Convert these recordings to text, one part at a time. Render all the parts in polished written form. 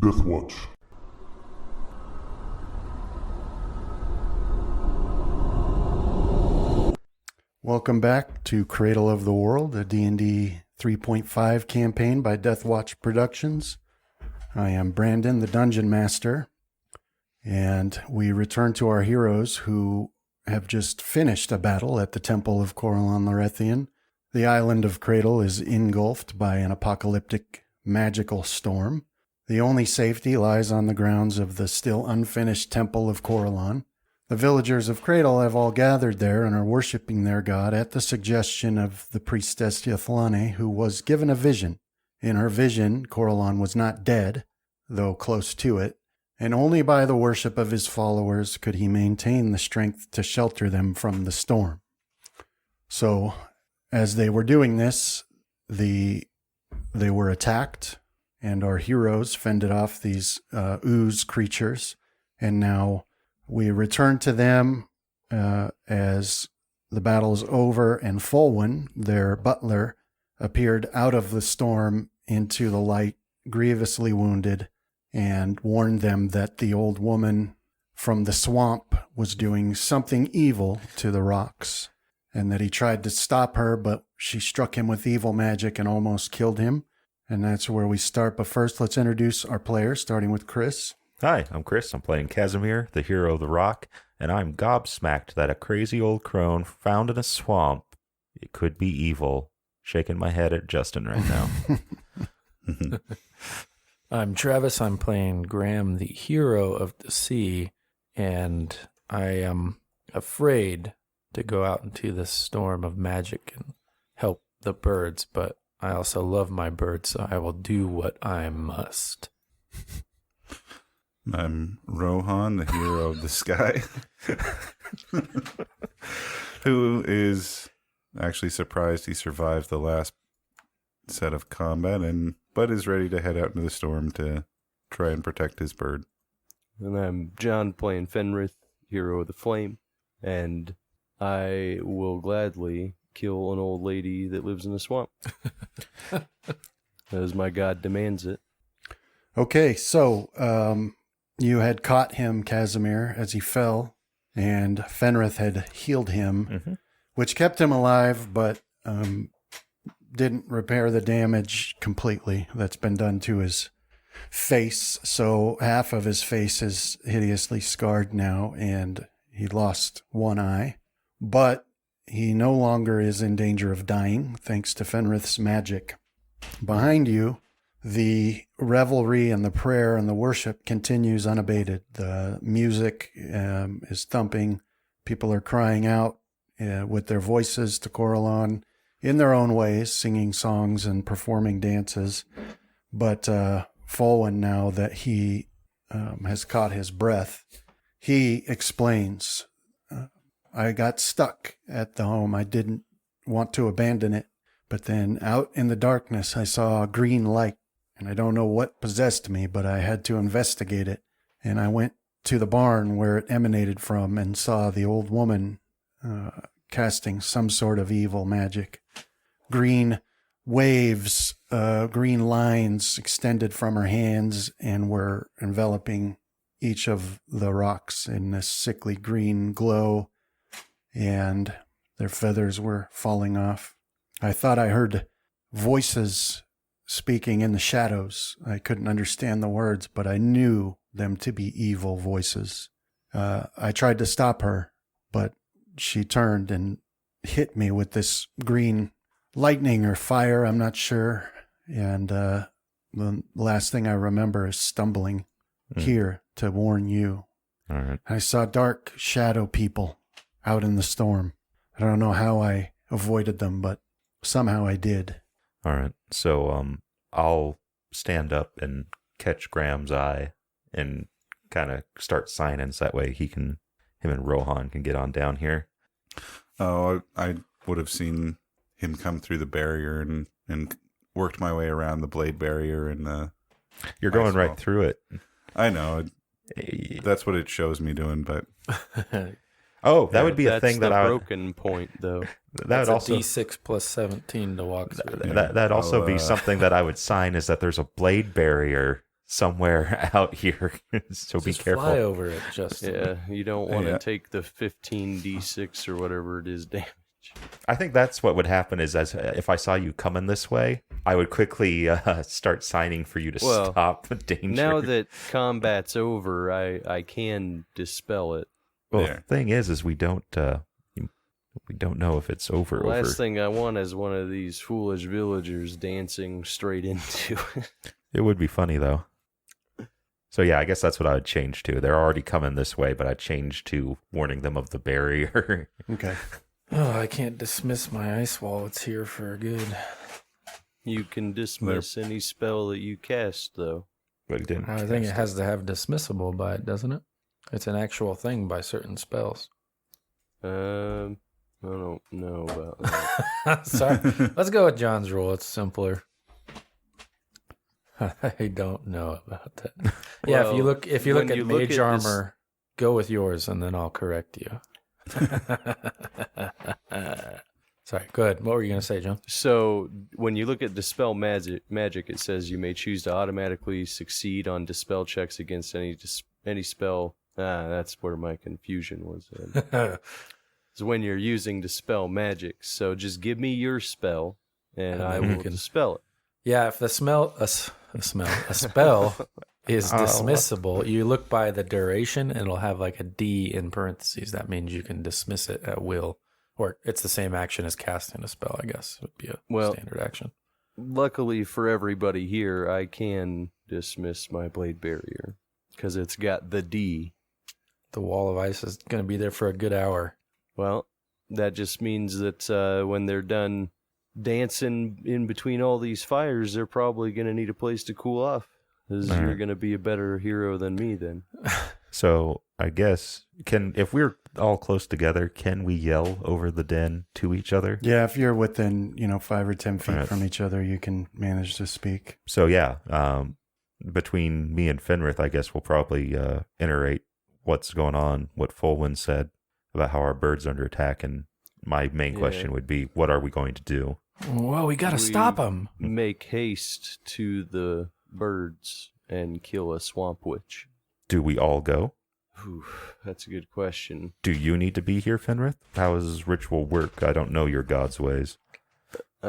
Death Watch. Welcome back to Cradle of the World, a D&D 3.5 campaign by Death Watch Productions. I am Brandon, the Dungeon Master, and we return to our heroes who have just finished a battle at the Temple of Corellon Larethian. The island of Cradle is engulfed by an apocalyptic magical storm. The only safety lies on the grounds of the still unfinished Temple of Corellon. The villagers of Cradle have all gathered there and are worshiping their god at the suggestion of the priestess Yathlane, who was given a vision. In her vision, Corellon was not dead, though close to it, and only by the worship of his followers could he maintain the strength to shelter them from the storm. So, as they were doing this, they were attacked, and our heroes fended off these ooze creatures, and now we return to them as the battle is over, and Folwyn, their butler, appeared out of the storm into the light, grievously wounded, and warned them that the old woman from the swamp was doing something evil to the rocks, and that he tried to stop her, but she struck him with evil magic and almost killed him. And that's where we start. But first, let's introduce our players, starting with Chris. Hi, I'm Chris. I'm playing Casimir, the hero of the rock, and I'm gobsmacked that a crazy old crone found in a swamp, it could be evil, shaking my head at Justin right now. I'm Travis. I'm playing Graham, the hero of the sea, and I am afraid to go out into this storm of magic and help the birds, but I also love my birds, so I will do what I must. I'm Rohan, the hero of the sky, who is actually surprised he survived the last set of combat, but is ready to head out into the storm to try and protect his bird. And I'm John playing Fenrith, hero of the flame, and I will gladly kill an old lady that lives in a swamp, as my god demands it. Okay, so you had caught him, Casimir, as he fell, and Fenrith had healed him, which kept him alive, but didn't repair the damage completely that's been done to his face. So half of his face is hideously scarred now, and he lost one eye. But he no longer is in danger of dying, thanks to Fenrith's magic. Behind you, the revelry and the prayer and the worship continues unabated. The music is thumping. People are crying out with their voices to Corellon in their own ways, singing songs and performing dances. But Folwyn, now that he has caught his breath, he explains, I got stuck at the home. I didn't want to abandon it. But then out in the darkness, I saw a green light. And I don't know what possessed me, but I had to investigate it. And I went to the barn where it emanated from and saw the old woman casting some sort of evil magic. Green waves, green lines extended from her hands and were enveloping each of the rocks in this sickly green glow, and their feathers were falling off. I thought I heard voices speaking in the shadows. I couldn't understand the words, but I knew them to be evil voices. I tried to stop her, but she turned and hit me with this green lightning or fire, I'm not sure. And the last thing I remember is stumbling here to warn you. All right. I saw dark shadow people out in the storm. I don't know how I avoided them, but somehow I did. All right. So I'll stand up and catch Graham's eye and kind of start signing so that way him and Rohan can get on down here. Oh, I would have seen him come through the barrier and worked my way around the blade barrier and You're going right through it. I know. That's what it shows me doing, but Oh, that would be a thing that I would... That's the broken point, though. That's also a D6 plus 17 to walk through. That'd also be something that I would sign, is that there's a blade barrier somewhere out here. So be Just careful. fly over it, Justin. Yeah, you don't want to Yeah. take the 15d6 or whatever it is damage. I think that's what would happen is as if I saw you coming this way, I would quickly start signing for you to Well, stop danger. Now that combat's over, I can dispel it. well, There. the thing is we don't know if it's over. The last over. thing I want is one of these foolish villagers dancing straight into it. It would be funny though. So yeah, I guess that's what I would change to. They're already coming this way, but I'd change to warning them of the barrier. Okay. Oh, I can't dismiss my ice wall. It's here for good. You can dismiss any spell that you cast, though. But it didn't. I think it has to have dismissible by it, doesn't it? It's an actual thing by certain spells. I don't know about that. Sorry. Let's go with John's rule. It's simpler. I don't know about that. Yeah, Well, if you look when at you look mage at this- armor, go with yours and then I'll correct you. Sorry, go ahead. What were you going to say, John? So, when you look at Dispel magic, it says you may choose to automatically succeed on Dispel checks against any spell. That's where my confusion was. Is when you're using Dispel magic. So, just give me your spell, and I then you will can- dispel it. Yeah, if a spell is dismissible, you look by the duration and it'll have like a D in parentheses. That means you can dismiss it at will. Or it's the same action as casting a spell, I guess, would be a standard action. Luckily for everybody here, I can dismiss my blade barrier because it's got the D. The wall of ice is going to be there for a good hour. Well, that just means that when they're done dancing in between all these fires, they're probably going to need a place to cool off. Because All you're right. going to be a better hero than me then. So I guess if we're all close together, can we yell over the den to each other? Yeah, if you're within 5 or 10 feet Right. from each other, you can manage to speak. So yeah, between me and Fenrith, I guess we'll probably iterate what's going on, what Fulwin said about how our bird's under attack, and my main Yeah. question would be, what are we going to do? Well, we got to We- stop him. Make haste to the birds and kill a swamp witch. Do we all go? Whew, that's a good question. Do you need to be here, Fenrith? How does ritual work? I don't know your god's ways. I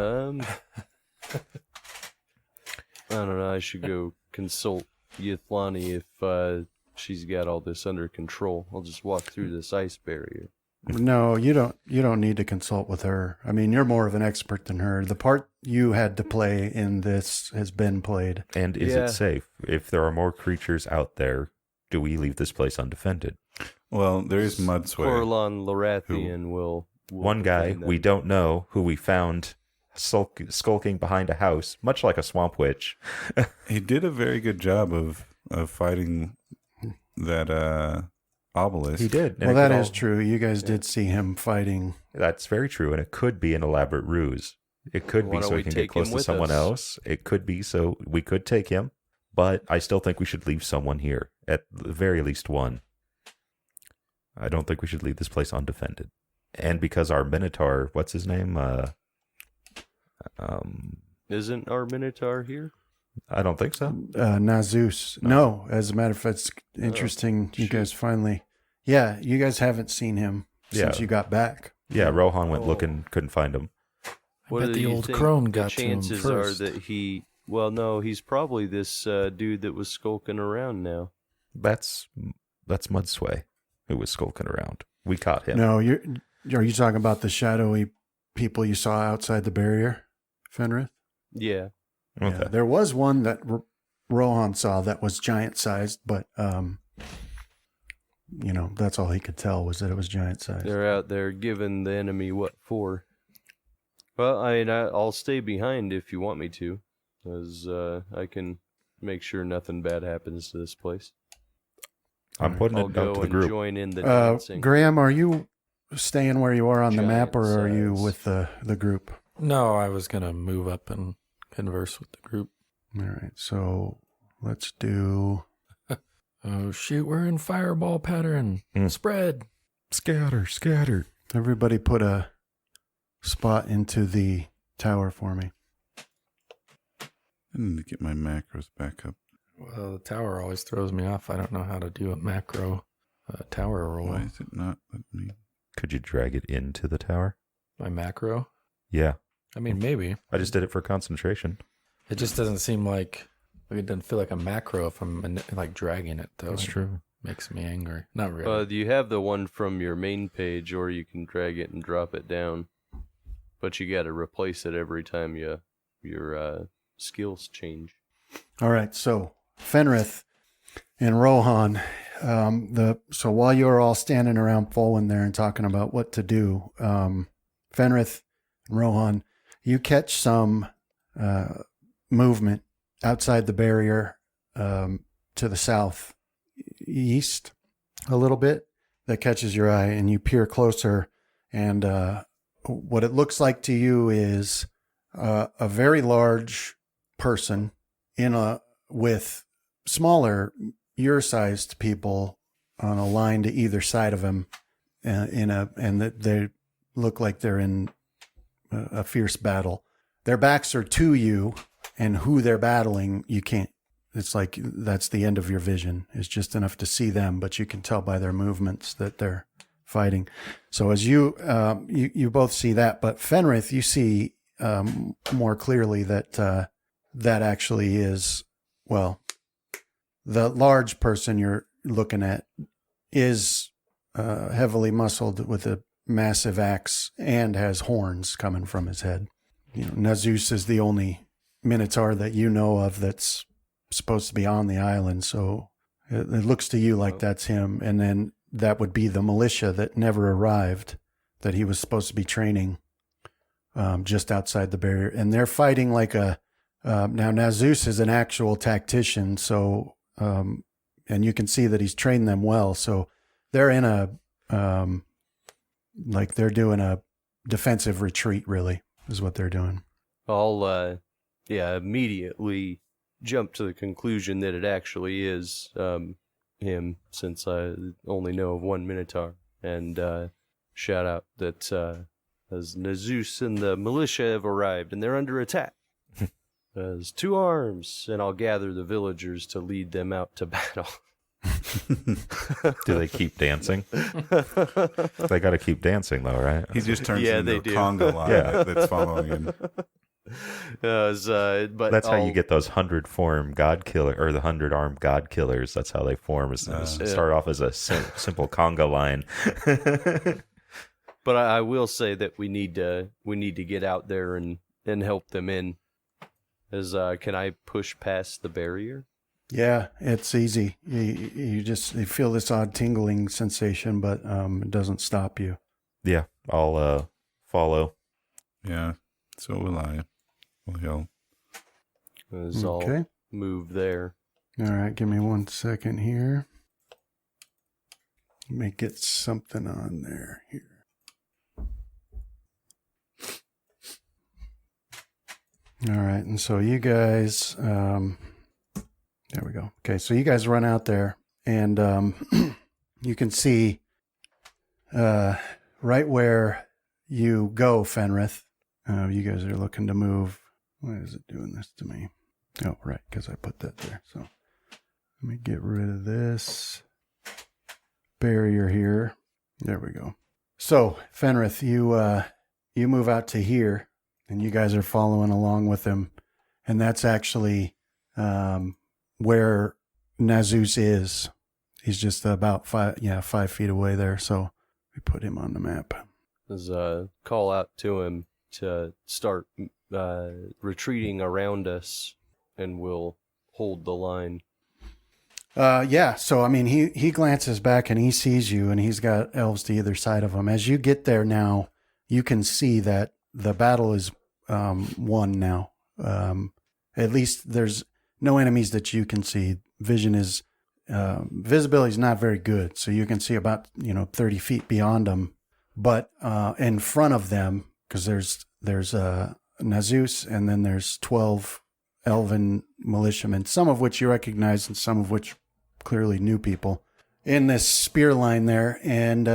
don't know. I should go consult Yithlani if she's got all this under control. I'll just walk through this ice barrier. No, you don't need to consult with her. I mean, you're more of an expert than her. The part you had to play in this has been played. And is Yeah. it safe? If there are more creatures out there, do we leave this place undefended? Well, there is Mudsway. Corlon Lorathian will One guy defend them. we don't know who we found skulking behind a house, much like a swamp witch. He did a very good job of fighting that obelisk. He did. and Well, it that could is all- true. You guys did see him fighting. That's very true, and it could be an elaborate ruse. It could Why be don't so we we can take get close him to with someone us? else. It could be so we could take him, but I still think we should leave someone here, at the very least one. I don't think we should leave this place undefended. And because our Minotaur, what's his name? Isn't our Minotaur here? I don't think so. Nazus. No, as a matter of fact, it's interesting. You shoot. guys finally, you guys haven't seen him since Yeah. you got back. Yeah, Rohan went Oh. looking, couldn't find him. What bet do the you old think crone the got to him chances first. are that he? Well, no, he's probably this dude that was skulking around now. That's Mudsway, who was skulking around. We caught him. No, are you talking about the shadowy people you saw outside the barrier, Fenrith? Yeah, Okay. Yeah, there was one that Rohan saw that was giant sized, but that's all he could tell was that it was giant sized. they're out there giving the enemy what for. Well, I'll stay behind if you want me to, because I can make sure nothing bad happens to this place. I'm putting I'll it go out to the and group. join in the dancing. Graham, are you staying where you are on the Giant map, or are you size. with the group? No, I was going to move up and converse with the group. All right, so let's do. Oh, shoot, we're in fireball pattern. Mm. Spread. Scatter. Everybody put a spot into the tower for me. I need to get my macros back up. Well, the tower always throws me off. I don't know how to do a macro tower roll. Why is it not let me? Could you drag it into the tower? My macro? Yeah. I mean, maybe. I just did it for concentration. It just doesn't seem like it doesn't feel like a macro if I'm like dragging it, though. That's true. Makes me angry. Not really. You have the one from your main page, or you can drag it and drop it down. But you got to replace it every time your skills change. All right, so Fenrith and Rohan, so while you're all standing around Folwyn there and talking about what to do, Fenrith and Rohan, you catch some movement outside the barrier to the southeast a little bit that catches your eye, and you peer closer, and what it looks like to you is a very large person with smaller, your-sized people on a line to either side of him, and that they look like they're in a fierce battle. Their backs are to you, and who they're battling, you can't. It's like that's the end of your vision. It's just enough to see them, but you can tell by their movements that they're fighting. So as you both see that, but Fenrith, you see more clearly that that actually is, well, the large person you're looking at is heavily muscled with a massive axe and has horns coming from his head. You know, Nazus is the only Minotaur that you know of that's supposed to be on the island, so it looks to you like that's him. And then that would be the militia that never arrived, that he was supposed to be training just outside the barrier. And they're fighting like now Nazus is an actual tactician, so and you can see that he's trained them well. So they're in a like they're doing a defensive retreat, really, is what they're doing. I'll immediately jump to the conclusion that it actually is him, since I only know of one Minotaur, and shout out that as Nazus and the militia have arrived and they're under attack. As 2 arms, and I'll gather the villagers to lead them out to battle. Do they keep dancing? They got to keep dancing, though, right? He just turns Yeah, into they a do. conga line Yeah. that's following him. But That's how you get those 100-form god killer, or the 100-armed god killers. That's how they form. Start off as a simple conga line. But I will say that we need to get out there and help them in. Can I push past the barrier? Yeah, it's easy. You feel this odd tingling sensation, but it doesn't stop you. Yeah, I'll follow. Yeah, so will I. Well, he'll. Okay. I'll move there. All right, give me 1 second here. Let me get something on there here. All right, and so you guys, there we go. Okay, so you guys run out there, and you can see right where you go, Fenrith. You guys are looking to move. Why is it doing this to me? Oh, right, because I put that there. So let me get rid of this barrier here. There we go. So, Fenrith, you move out to here, and you guys are following along with him. And that's actually where Nazus is. He's just about 5 feet away there. So we put him on the map. Call out to him to start retreating around us, and we'll hold the line. So I mean, he glances back and he sees you, and he's got elves to either side of him. As you get there now, you can see that the battle is won now. At least there's no enemies that you can see. Visibility is not very good, so you can see about 30 feet beyond them. But in front of them, because there's Nazus, and then there's 12 elven militiamen, some of which you recognize and some of which clearly new people, in this spear line there, and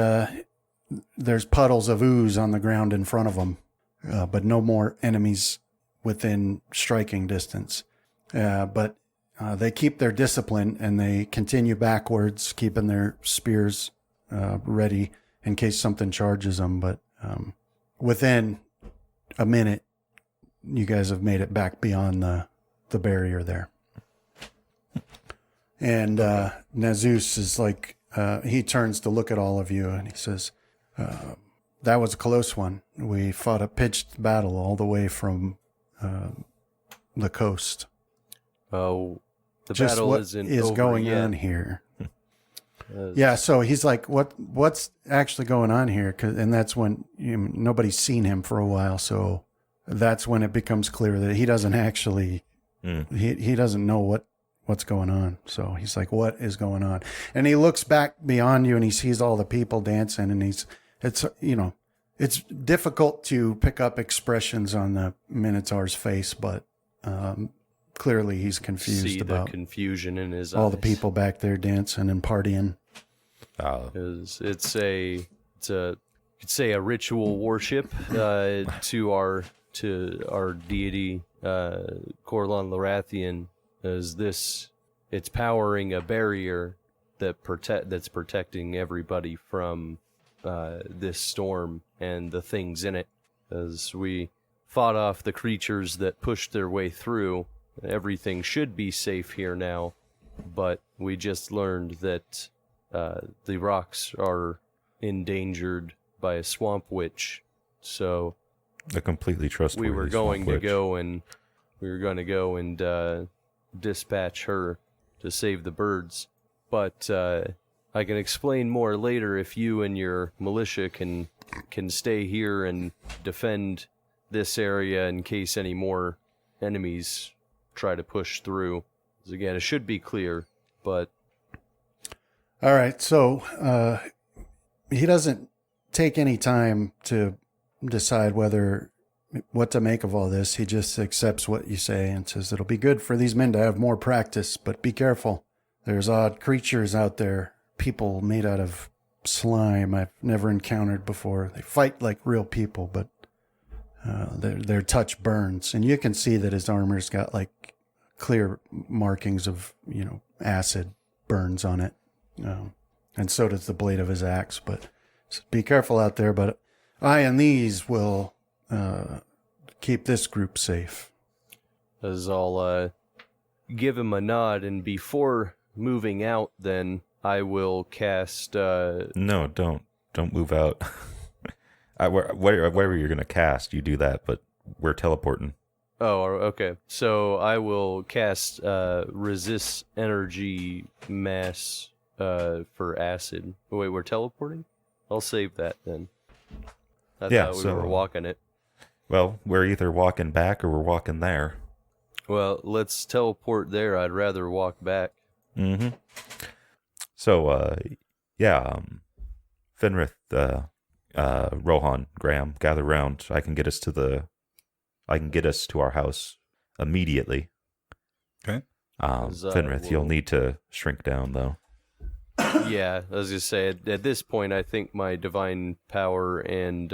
there's puddles of ooze on the ground in front of them, but no more enemies within striking distance. But they keep their discipline and they continue backwards, keeping their spears ready in case something charges them. But within a minute, you guys have made it back beyond the barrier there. And Nazus is like, he turns to look at all of you and he says, that was a close one. We fought a pitched battle all the way from the coast. Oh, the Just battle what isn't is over going yet. on here? Yeah, so he's like, what's actually going on here? And that's when nobody's seen him for a while, so that's when it becomes clear that he doesn't actually, he doesn't know what's going on. So he's like, what is going on? And he looks back beyond you and he sees all the people dancing, and it's difficult to pick up expressions on the Minotaur's face, but clearly he's confused See about the confusion in his all eyes. the people back there dancing and partying. It's a could say a ritual worship to our deity Corlon Larathian. It's powering a barrier that's protecting everybody from this storm and the things in it. As we fought off the creatures that pushed their way through, everything should be safe here now, but we just learned that the rocks are endangered by a swamp witch. So A completely trustworthy we were going swamp to go and dispatch her to save the birds. But I can explain more later if you and your militia can stay here and defend this area in case any more enemies try to push through. 'Cause again, it should be clear, but All right, so he doesn't take any time to decide what to make of all this. He just accepts what you say and says it'll be good for these men to have more practice, but be careful. There's odd creatures out there, people made out of slime I've never encountered before. They fight like real people, but their touch burns, and you can see that his armor's got like clear markings of acid burns on it. And so does the blade of his axe. But so be careful out there. But I and these will keep this group safe. as I'll give him a nod, and before moving out, then I will cast. No, don't move out. Wherever you're gonna cast, you do that. But we're teleporting. Oh, okay. So I will cast resist energy mass for acid. Wait, we're teleporting? I'll save that then. I thought we were walking it. Well, we're either walking back or we're walking there. Well, let's teleport there. I'd rather walk back. Mm-hmm. So, Fenrith, Rohan, Graham, gather round. I can get us to our house immediately. Okay. Fenrith, you'll need to shrink down though. Yeah, I was gonna say at this point, I think my divine power and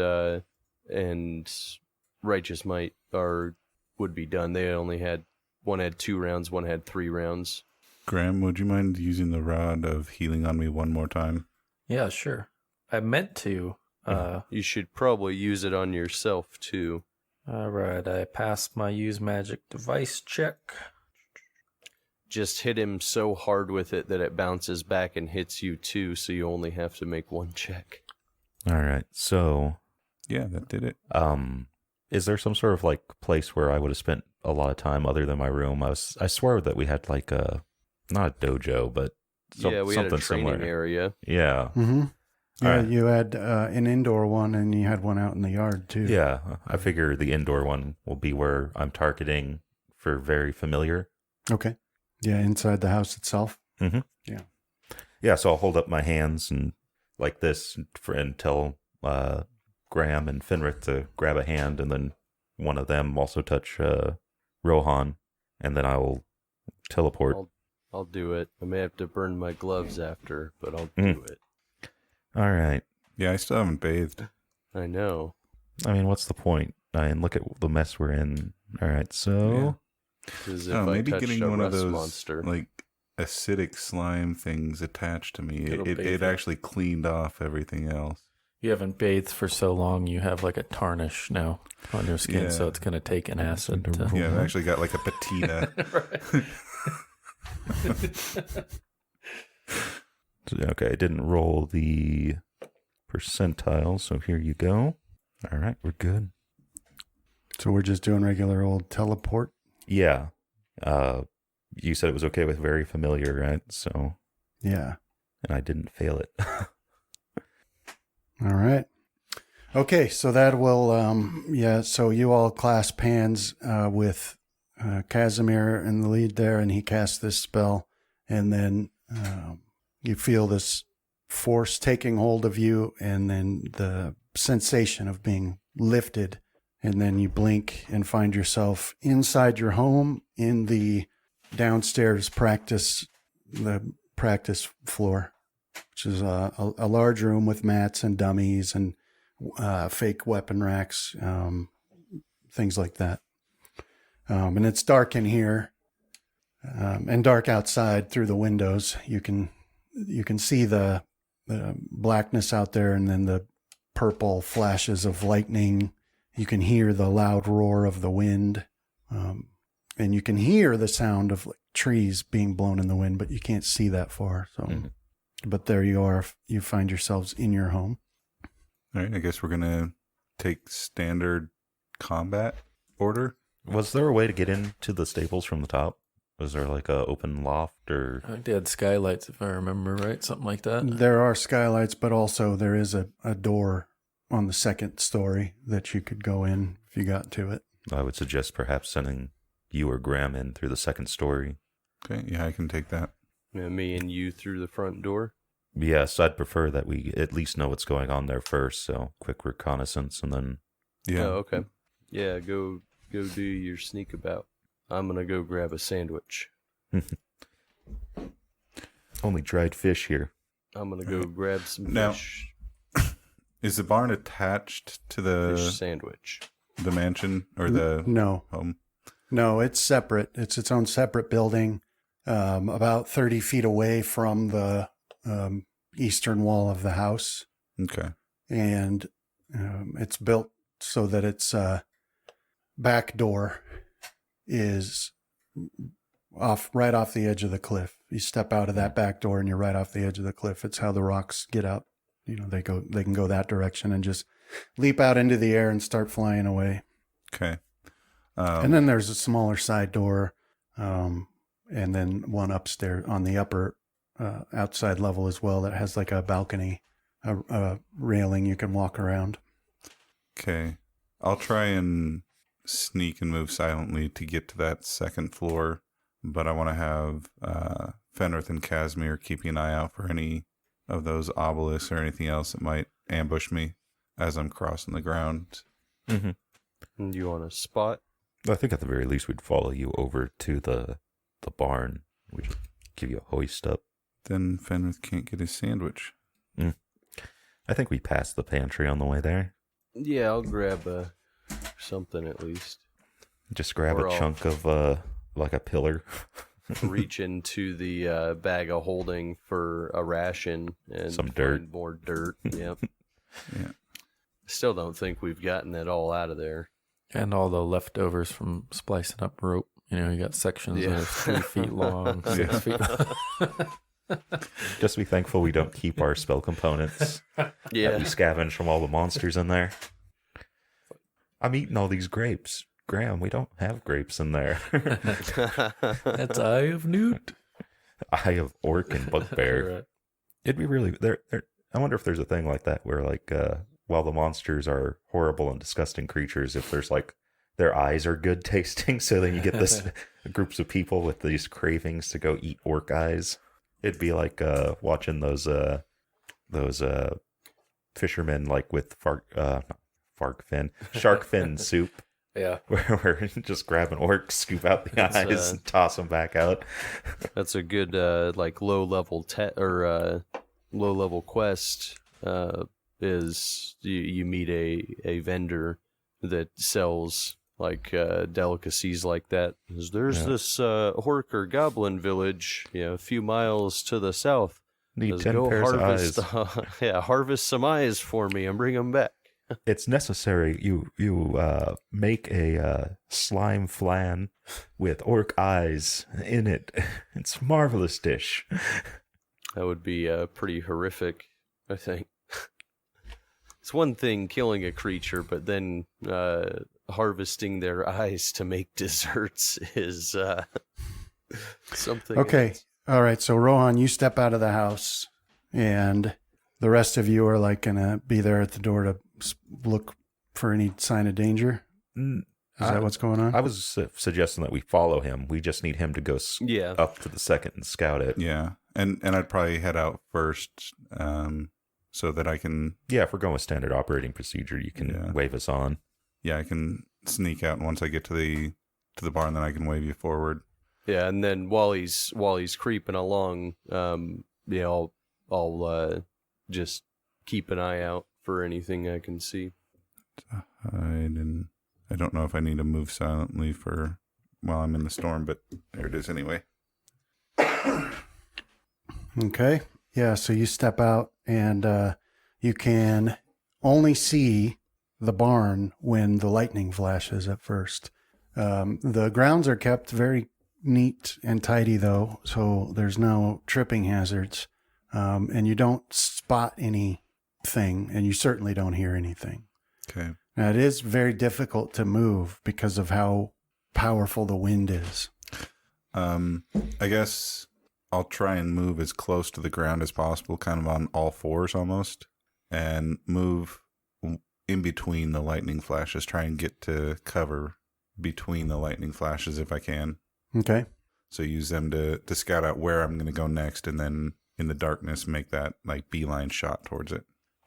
righteous might would be done. They only had one had 2 rounds, one had 3 rounds. Graham, would you mind using the rod of healing on me one more time? Yeah, sure. I meant to. You should probably use it on yourself too. All right, I passed my use magic device check. Just hit him so hard with it that it bounces back and hits you too, so you only have to make 1 check. All right. So, Yeah, that did it. is there some sort of like place where I would have spent a lot of time other than my room? I swear that we had like not a dojo, but Yeah, we had something a training similar. area. Yeah. Mm-hmm. Yeah, right. you had an indoor one, and you had one out in the yard too. Yeah. I figure the indoor one will be where I'm targeting for very familiar. Okay. Yeah, inside the house itself. Mm-hmm. Yeah. Yeah, so I'll hold up my hands and like this and tell Graham and Fenrith to grab a hand, and then one of them also touch Rohan, and then I will teleport. I'll do it. I may have to burn my gloves after, but I'll do it. All right. Yeah, I still haven't bathed. I know. I mean, what's the point? And look at the mess we're in. All right, so Because if Oh, I maybe touched getting a one of rust those monster, like acidic slime things attached to me. It'll It bathe you. actually cleaned off everything else. You haven't bathed for so long, you have like a tarnish now on your skin, so Yeah. it's going to take an acid to... Yeah, I've actually got like a patina. Okay, I didn't roll the percentile, so here you go. All right, we're good. So we're just doing regular old teleport. Yeah. You said it was okay with very familiar, right? So, Yeah. and I didn't fail it. All right. Okay, so that will, so you all clasp hands with Casimir in the lead there, and he casts this spell, and then you feel this force taking hold of you, and then the sensation of being lifted, and then you blink and find yourself inside your home in the downstairs practice floor, which is a large room with mats and dummies and fake weapon racks, things like that. And it's dark in here, and dark outside through the windows. You can see the blackness out there, and then the purple flashes of lightning. You can hear the loud roar of the wind, and you can hear the sound of like trees being blown in the wind, but you can't see that far. So, But there you are. You find yourselves in your home. All right, I guess we're gonna take standard combat order. Was there a way to get into the stables from the top? Was there like a open loft or? I think they had skylights, if I remember right, something like that. There are skylights, but also there is a door on the second story that you could go in if you got to it. I would suggest perhaps sending you or Graham in through the second story. Okay, yeah, I can take that. yeah, me and you through the front door. Yes, I'd prefer that we at least know what's going on there first. So quick reconnaissance, and then Yeah. Oh, okay. Yeah, go do your sneak about. I'm gonna go grab a sandwich. only dried fish here. I'm gonna go grab some Now- fish Is the barn attached to fish sandwich. the mansion or the No, home? no, it's separate. It's its own separate building, about 30 feet away from the eastern wall of the house. Okay. And it's built so that its back door is right off the edge of the cliff. You step out of that back door and you're right off the edge of the cliff. It's how the rocks get up. You know, they can go that direction and just leap out into the air and start flying away. Okay. And then there's a smaller side door, and then one upstairs on the upper outside level as well that has like a balcony, a railing you can walk around. Okay. I'll try and sneak and move silently to get to that second floor, but I want to have Fenrith and Casimir keeping an eye out for any of those obelisks or anything else that might ambush me as I'm crossing the ground. And you want a spot? I think at the very least we'd follow you over to the barn. We'd give you a hoist up. Then Fenrith can't get his sandwich. I think we passed the pantry on the way there. Yeah, I'll grab something at least. Just grab Or a I'll- chunk of like a pillar. Reach into the bag of holding for a ration and Some dirt. find more dirt. Yep. Yeah. Still don't think we've gotten it all out of there. And all the leftovers from splicing up rope. You know, you got sections that Yeah. are 3 feet long, 6 feet long. Just be thankful we don't keep our spell components. That Yeah. we scavenge from all the monsters in there. I'm eating all these grapes. Graham, we don't have grapes in there. That's Eye of Newt. Eye of Orc and Bugbear. Right. It'd be really there. I wonder if there's a thing like that where, like, while the monsters are horrible and disgusting creatures, if there's like their eyes are good tasting, so then you get this groups of people with these cravings to go eat orc eyes. It'd be like watching those fishermen like with shark fin soup. Yeah. Where we're just grabbing orcs, scoop out the That's, eyes, and toss them back out. That's a good like low level low level quest. Is you meet a vendor that sells delicacies like that. There's this orc or goblin village, a few miles to the south. Need 10 pairs of eyes. Harvest some eyes for me and bring them back. It's necessary. You make a slime flan with orc eyes in it. It's a marvelous dish. That would be pretty horrific, I think. It's one thing killing a creature, but then harvesting their eyes to make desserts is something. Okay. else. All right. So, Rohan, you step out of the house, and the rest of you are going to be there at the door to look for any sign of danger. Is that what's going on? I was suggesting that we follow him. We just need him to go up to the second and scout it. Yeah. And I'd probably head out first so that I can... Yeah, if we're going with standard operating procedure, you can wave us on. Yeah, I can sneak out, and once I get to the barn, then I can wave you forward. Yeah, and then while he's creeping along, I'll just keep an eye out for anything I can see. I don't know if I need to move silently while I'm in the storm, but there it is anyway. Okay. Yeah, so you step out, and you can only see the barn when the lightning flashes at first. The grounds are kept very neat and tidy, though, so there's no tripping hazards. And you don't spot anything, and you certainly don't hear anything. Okay. Now, it is very difficult to move because of how powerful the wind is. I guess I'll try and move as close to the ground as possible, kind of on all fours almost, and move in between the lightning flashes, try and get to cover between the lightning flashes if I can. Okay. So use them to scout out where I'm going to go next, and then in the darkness make that beeline shot towards it.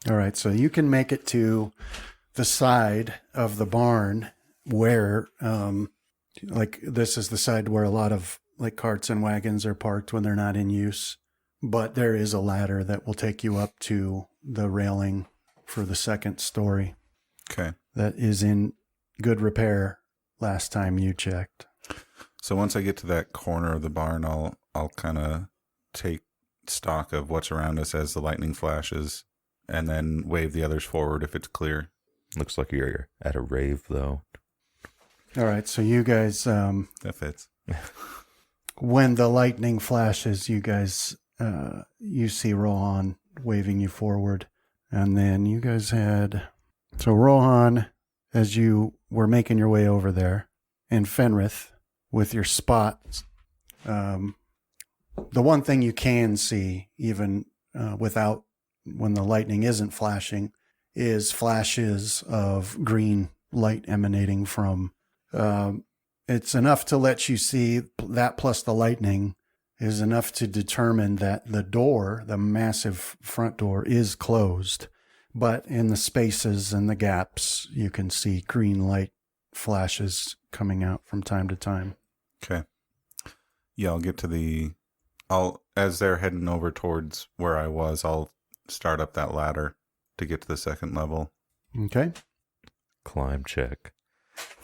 All right, so you can make it to the side of the barn where, this is the side where a lot of carts and wagons are parked when they're not in use. But there is a ladder that will take you up to the railing for the second story. Okay. That is in good repair last time you checked. So once I get to that corner of the barn, I'll kind of take stock of what's around us as the lightning flashes, and then wave the others forward if it's clear. Looks like you're at a rave, though. All right, so you guys... that fits. When the lightning flashes, you guys, you see Rohan waving you forward. And then you guys had... So Rohan, as you were making your way over there, and Fenrith, with your spot, the one thing you can see, even without, when the lightning isn't flashing, is flashes of green light emanating from... it's enough to let you see that, plus the lightning is enough to determine that the door, the massive front door, is closed. But in the spaces and the gaps, you can see green light flashes coming out from time to time. Okay. Yeah, I'll get to as they're heading over towards where I was, I'll start up that ladder to get to the second level. Okay. Climb check.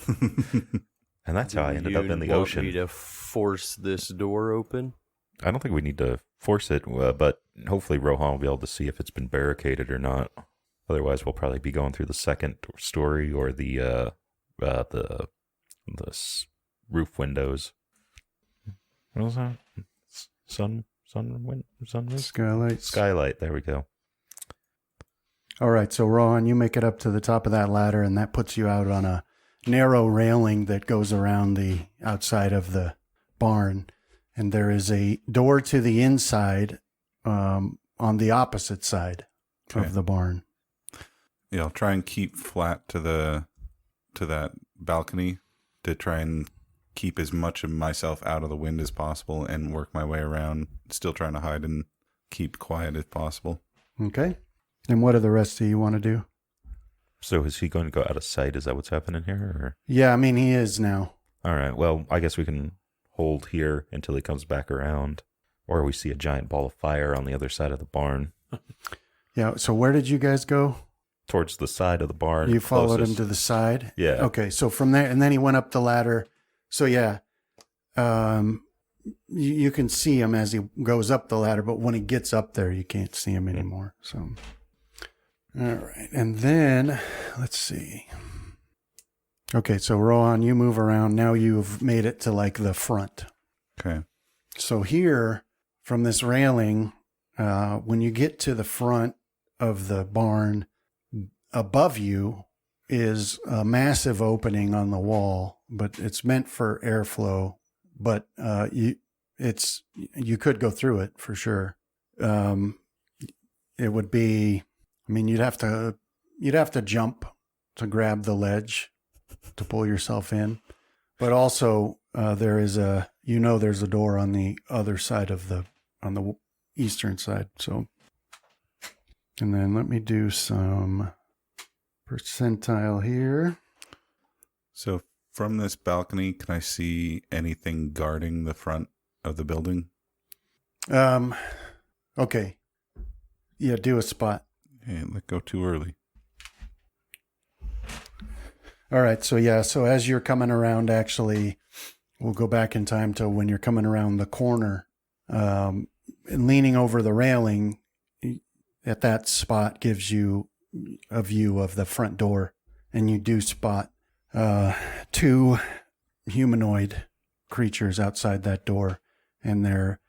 And that's how I ended up in the ocean. You want me to force this door open? I don't think we need to force it, but hopefully Rohan will be able to see if it's been barricaded or not. Otherwise, we'll probably be going through the second story or the roof windows. What was that? Skylight. There we go. All right, so Rohan, you make it up to the top of that ladder, and that puts you out on a narrow railing that goes around the outside of the barn. And there is a door to the inside on the opposite side of the barn. Yeah, I'll try and keep flat to that balcony to try and keep as much of myself out of the wind as possible and work my way around, still trying to hide and keep quiet if possible. Okay. And what do the rest of you want to do? So is he going to go out of sight? Is that what's happening here? Or? Yeah, I mean, he is now. All right. Well, I guess we can hold here until he comes back around, or we see a giant ball of fire on the other side of the barn. Yeah, so where did you guys go? towards the side of the barn. You followed him closest. to the side? Yeah. Okay, so from there, and then he went up the ladder. So yeah, you can see him as he goes up the ladder, but when he gets up there, you can't see him anymore. So, all right. And then, let's see. Okay, so Rohan, you move around. Now you've made it to like the front. Okay. So here, from this railing, when you get to the front of the barn, above you is a massive opening on the wall, but it's meant for airflow. But you could go through it for sure. It would be, I mean, you'd have to jump to grab the ledge to pull yourself in. But also there's a door on the other side on the eastern side. So, and then let me do some percentile here. So from this balcony, can I see anything guarding the front of the building? Okay. Yeah, do a spot. Hey, let go too early. All right. So yeah, so as you're coming around, actually, we'll go back in time to when you're coming around the corner, and leaning over the railing at that spot gives you a view of the front door, and you do spot two humanoid creatures outside that door, and they're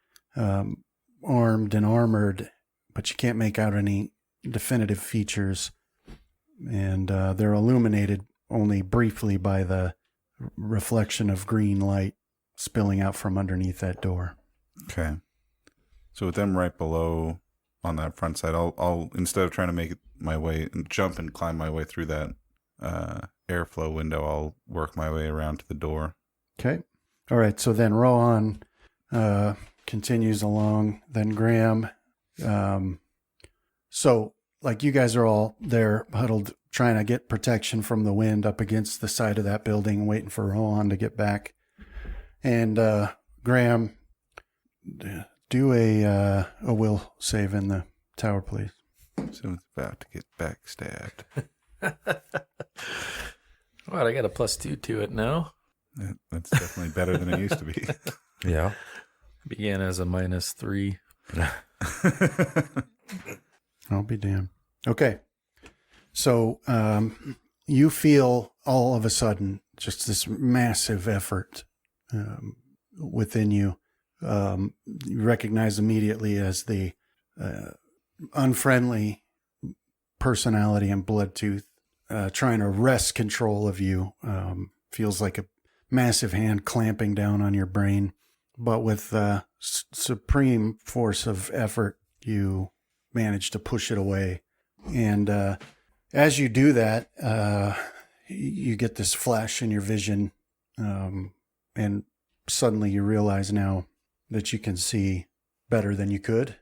armed and armored, but you can't make out any definitive features, and they're illuminated only briefly by the reflection of green light spilling out from underneath that door. Okay. So with them right below on that front side, I'll instead of trying to make my way and jump and climb my way through that airflow window, I'll work my way around to the door. Okay. All right. So then Rohan continues along. Then Graham. So like you guys are all there huddled, trying to get protection from the wind up against the side of that building, waiting for Rohan to get back. And Graham, do a will save in the tower, please. Someone's about to get backstabbed. What, I got a +2 to it now. That's definitely better than it used to be. Yeah. Began as a -3. I'll be damned. Okay. So you feel all of a sudden just this massive effort within you. You recognize immediately as the unfriendly personality and Bloodtooth trying to wrest control of you. Feels like a massive hand clamping down on your brain. But with supreme force of effort, you manage to push it away. And as you do that, you get this flash in your vision, and suddenly you realize now that you can see better than you could.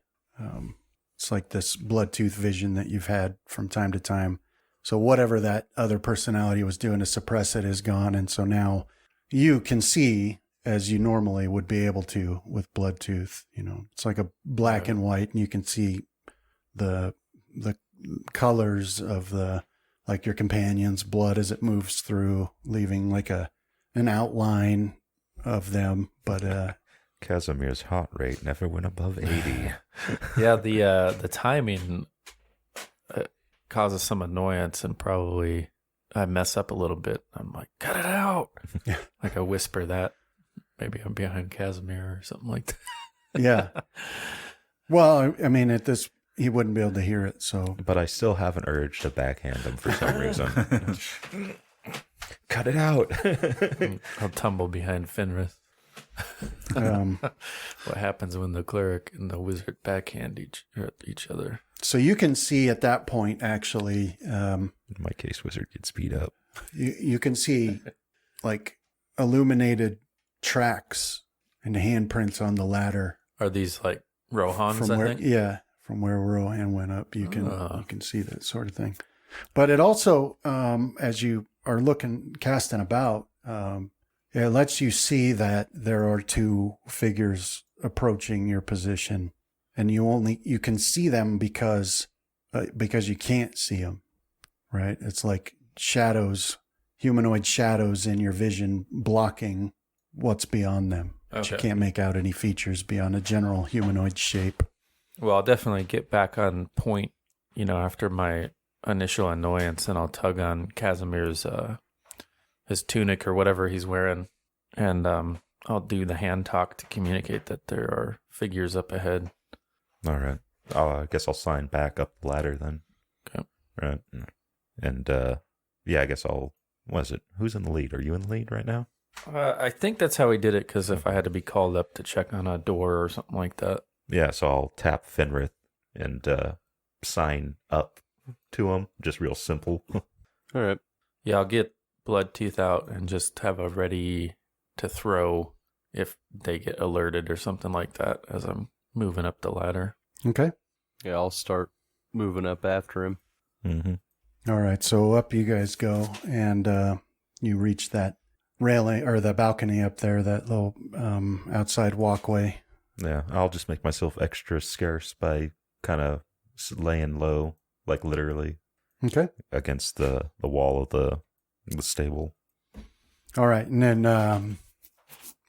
It's like this Bloodtooth vision that you've had from time to time. So whatever that other personality was doing to suppress it is gone, and so now you can see as you normally would be able to with Bloodtooth. You know, it's like a black and white, and you can see the colors of like your companion's blood as it moves through, leaving like an outline of them. But Casimir's heart rate never went above 80. Yeah, the timing causes some annoyance, and probably I mess up a little bit. I'm like, cut it out. Yeah. Like I whisper that. Maybe I'm behind Casimir or something like that. yeah. Well, I mean, he wouldn't be able to hear it, so. But I still have an urge to backhand him for some reason. Cut it out. I'll tumble behind Fenris. What happens when the cleric and the wizard backhand each other? So you can see at that point, actually, In my case, wizard gets speed up. you can see like illuminated tracks and handprints on the ladder. Are these like Rohan's, From I where, think? yeah, from where Rohan went up, you can see that sort of thing. But it also, as you are casting about, it lets you see that there are two figures approaching your position, and you can see them because you can't see them. right? It's like shadows, humanoid shadows in your vision blocking what's beyond them. But you Okay. can't make out any features beyond a general humanoid shape. Well, I'll definitely get back on point, after my initial annoyance, and I'll tug on Casimir's his tunic or whatever he's wearing, and I'll do the hand talk to communicate that there are figures up ahead. All right. I guess I'll sign back up the ladder then. Okay. Right. And yeah, I guess I'll. What is it? Who's in the lead? Are you in the lead right now? I think that's how he did it, because if I had to be called up to check on a door or something like that. Yeah, so I'll tap Fenrith and sign up to him. Just real simple. All right. Yeah, I'll get Bloodtooth out and just have a ready to throw if they get alerted or something like that as I'm moving up the ladder. Okay. Yeah, I'll start moving up after him. Mm-hmm. All right. So up you guys go, and you reach that railing or the balcony up there, that little outside walkway. Yeah, I'll just make myself extra scarce by kind of laying low, like literally Okay. against the wall of the stable. All right. And then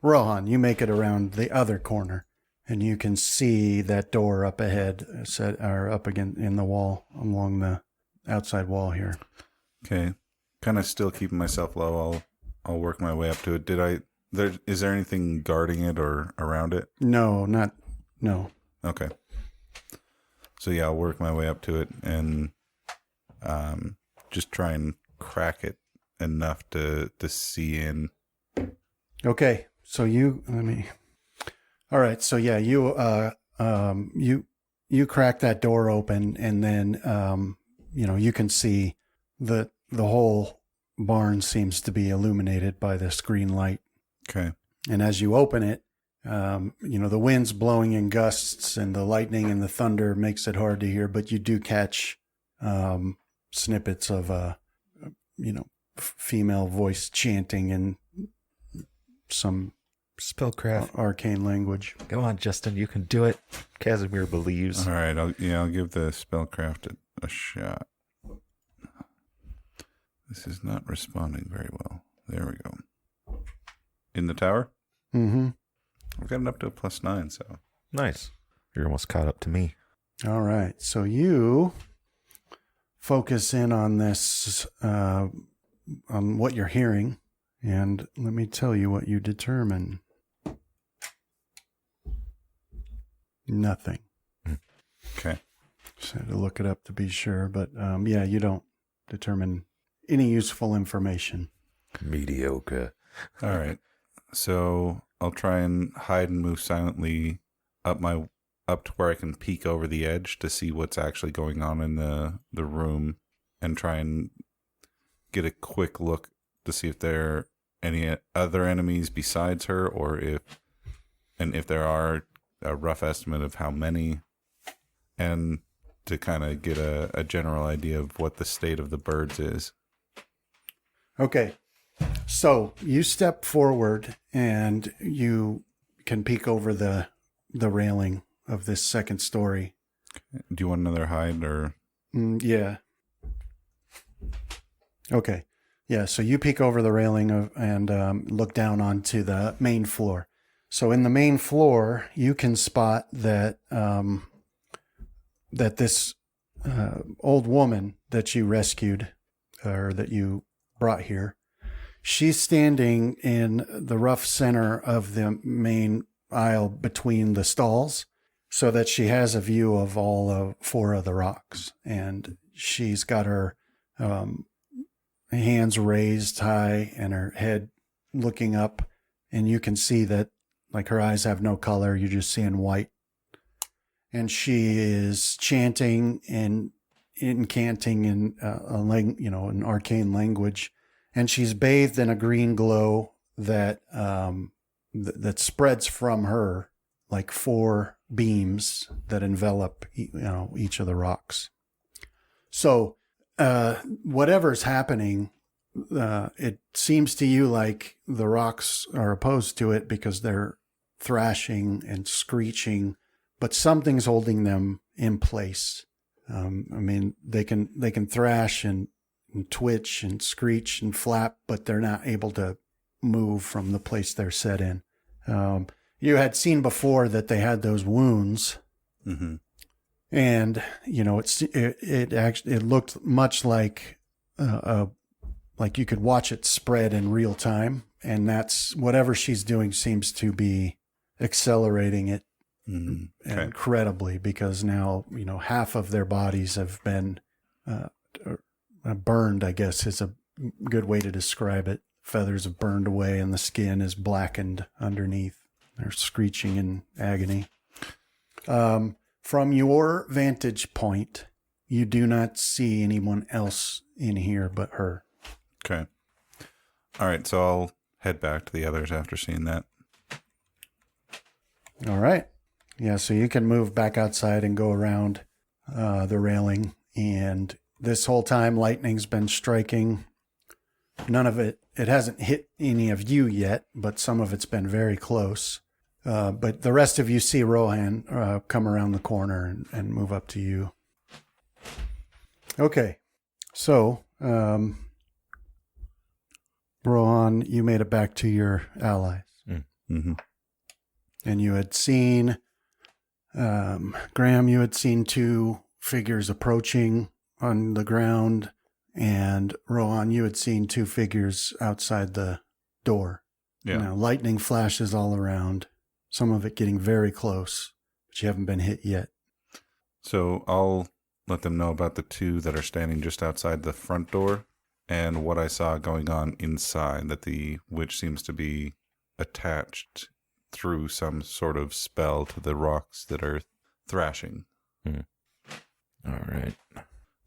Rohan, you make it around the other corner, and you can see that door up ahead, up again in the wall along the outside wall here. Okay. Kind of still keeping myself low. I'll work my way up to it. Is there anything guarding it or around it? No. Okay. So yeah, I'll work my way up to it and just try and crack it enough to see in. Okay. So all right. So yeah, you crack that door open, and then you can see the whole barn seems to be illuminated by this green light. Okay. And as you open it, the wind's blowing in gusts, and the lightning and the thunder makes it hard to hear, but you do catch snippets of female voice chanting in some Spellcraft. arcane language. Go on, Justin. You can do it. Casimir believes. All right. I'll give the spellcraft a shot. This is not responding very well. There we go. In the tower? Mm-hmm. I've got it up to a +9, so. Nice. You're almost caught up to me. All right. So you focus in on this, on what you're hearing, and let me tell you what you determine. Nothing. Okay. Just had to look it up to be sure, but yeah, you don't determine any useful information. Mediocre. All right. So I'll try and hide and move silently up to where I can peek over the edge to see what's actually going on in the room, and try and get a quick look to see if there are any other enemies besides her, or if there are, a rough estimate of how many, and to kind of get a general idea of what the state of the birds is. Okay. So you step forward, and you can peek over the railing of this second story. Do you want another hide or? Yeah. Okay. Yeah. So you peek over the railing and look down onto the main floor. So in the main floor, you can spot that that this old woman that you rescued, or that you brought here, she's standing in the rough center of the main aisle between the stalls, so that she has a view of all 4 of the rocks. And she's got her hands raised high and her head looking up. And you can see that, like, her eyes have no color. You're just seeing white. And she is chanting and incanting in an arcane language. And she's bathed in a green glow that that spreads from her like 4 beams that envelop each of the rocks. So whatever's happening, it seems to you like the rocks are opposed to it because they're thrashing and screeching, but something's holding them in place. I mean, they can thrash and and twitch and screech and flap, but they're not able to move from the place they're set in. You had seen before that they had those wounds, Mm-hmm. and it looked much like you could watch it spread in real time, and that's whatever she's doing seems to be accelerating it incredibly, because now half of their bodies have been burned, I guess is a good way to describe it. Feathers have burned away and the skin is blackened underneath. They're screeching in agony. From your vantage point, you do not see anyone else in here but her. Okay. All right, so I'll head back to the others after seeing that. All right. Yeah, so you can move back outside and go around the railing. And this whole time, lightning's been striking. None of it hasn't hit any of you yet, but some of it's been very close. But the rest of you see Rohan come around the corner and move up to you. Okay. So, Rohan, you made it back to your allies. Mm-hmm. And you had seen, Graham, you had seen two figures approaching on the ground. And Rohan, you had seen two figures outside the door. Yeah. Now, lightning flashes all around. Some of it getting very close, but you haven't been hit yet. So I'll let them know about the two that are standing just outside the front door and what I saw going on inside, that the witch seems to be attached through some sort of spell to the rocks that are thrashing. All right.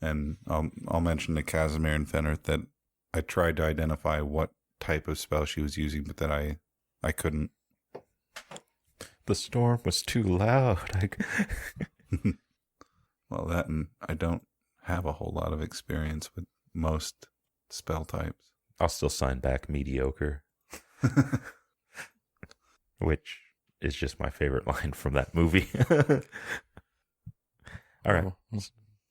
And I'll mention to Casimir and Fenrith that I tried to identify what type of spell she was using, but that I couldn't. The storm was too loud. Well, that, and I don't have a whole lot of experience with most spell types. I'll still sign back mediocre. Which is just my favorite line from that movie. All right.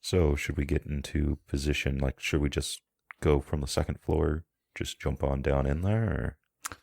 So should we get into position? Like, should we just go from the second floor, just jump on down in there? Or?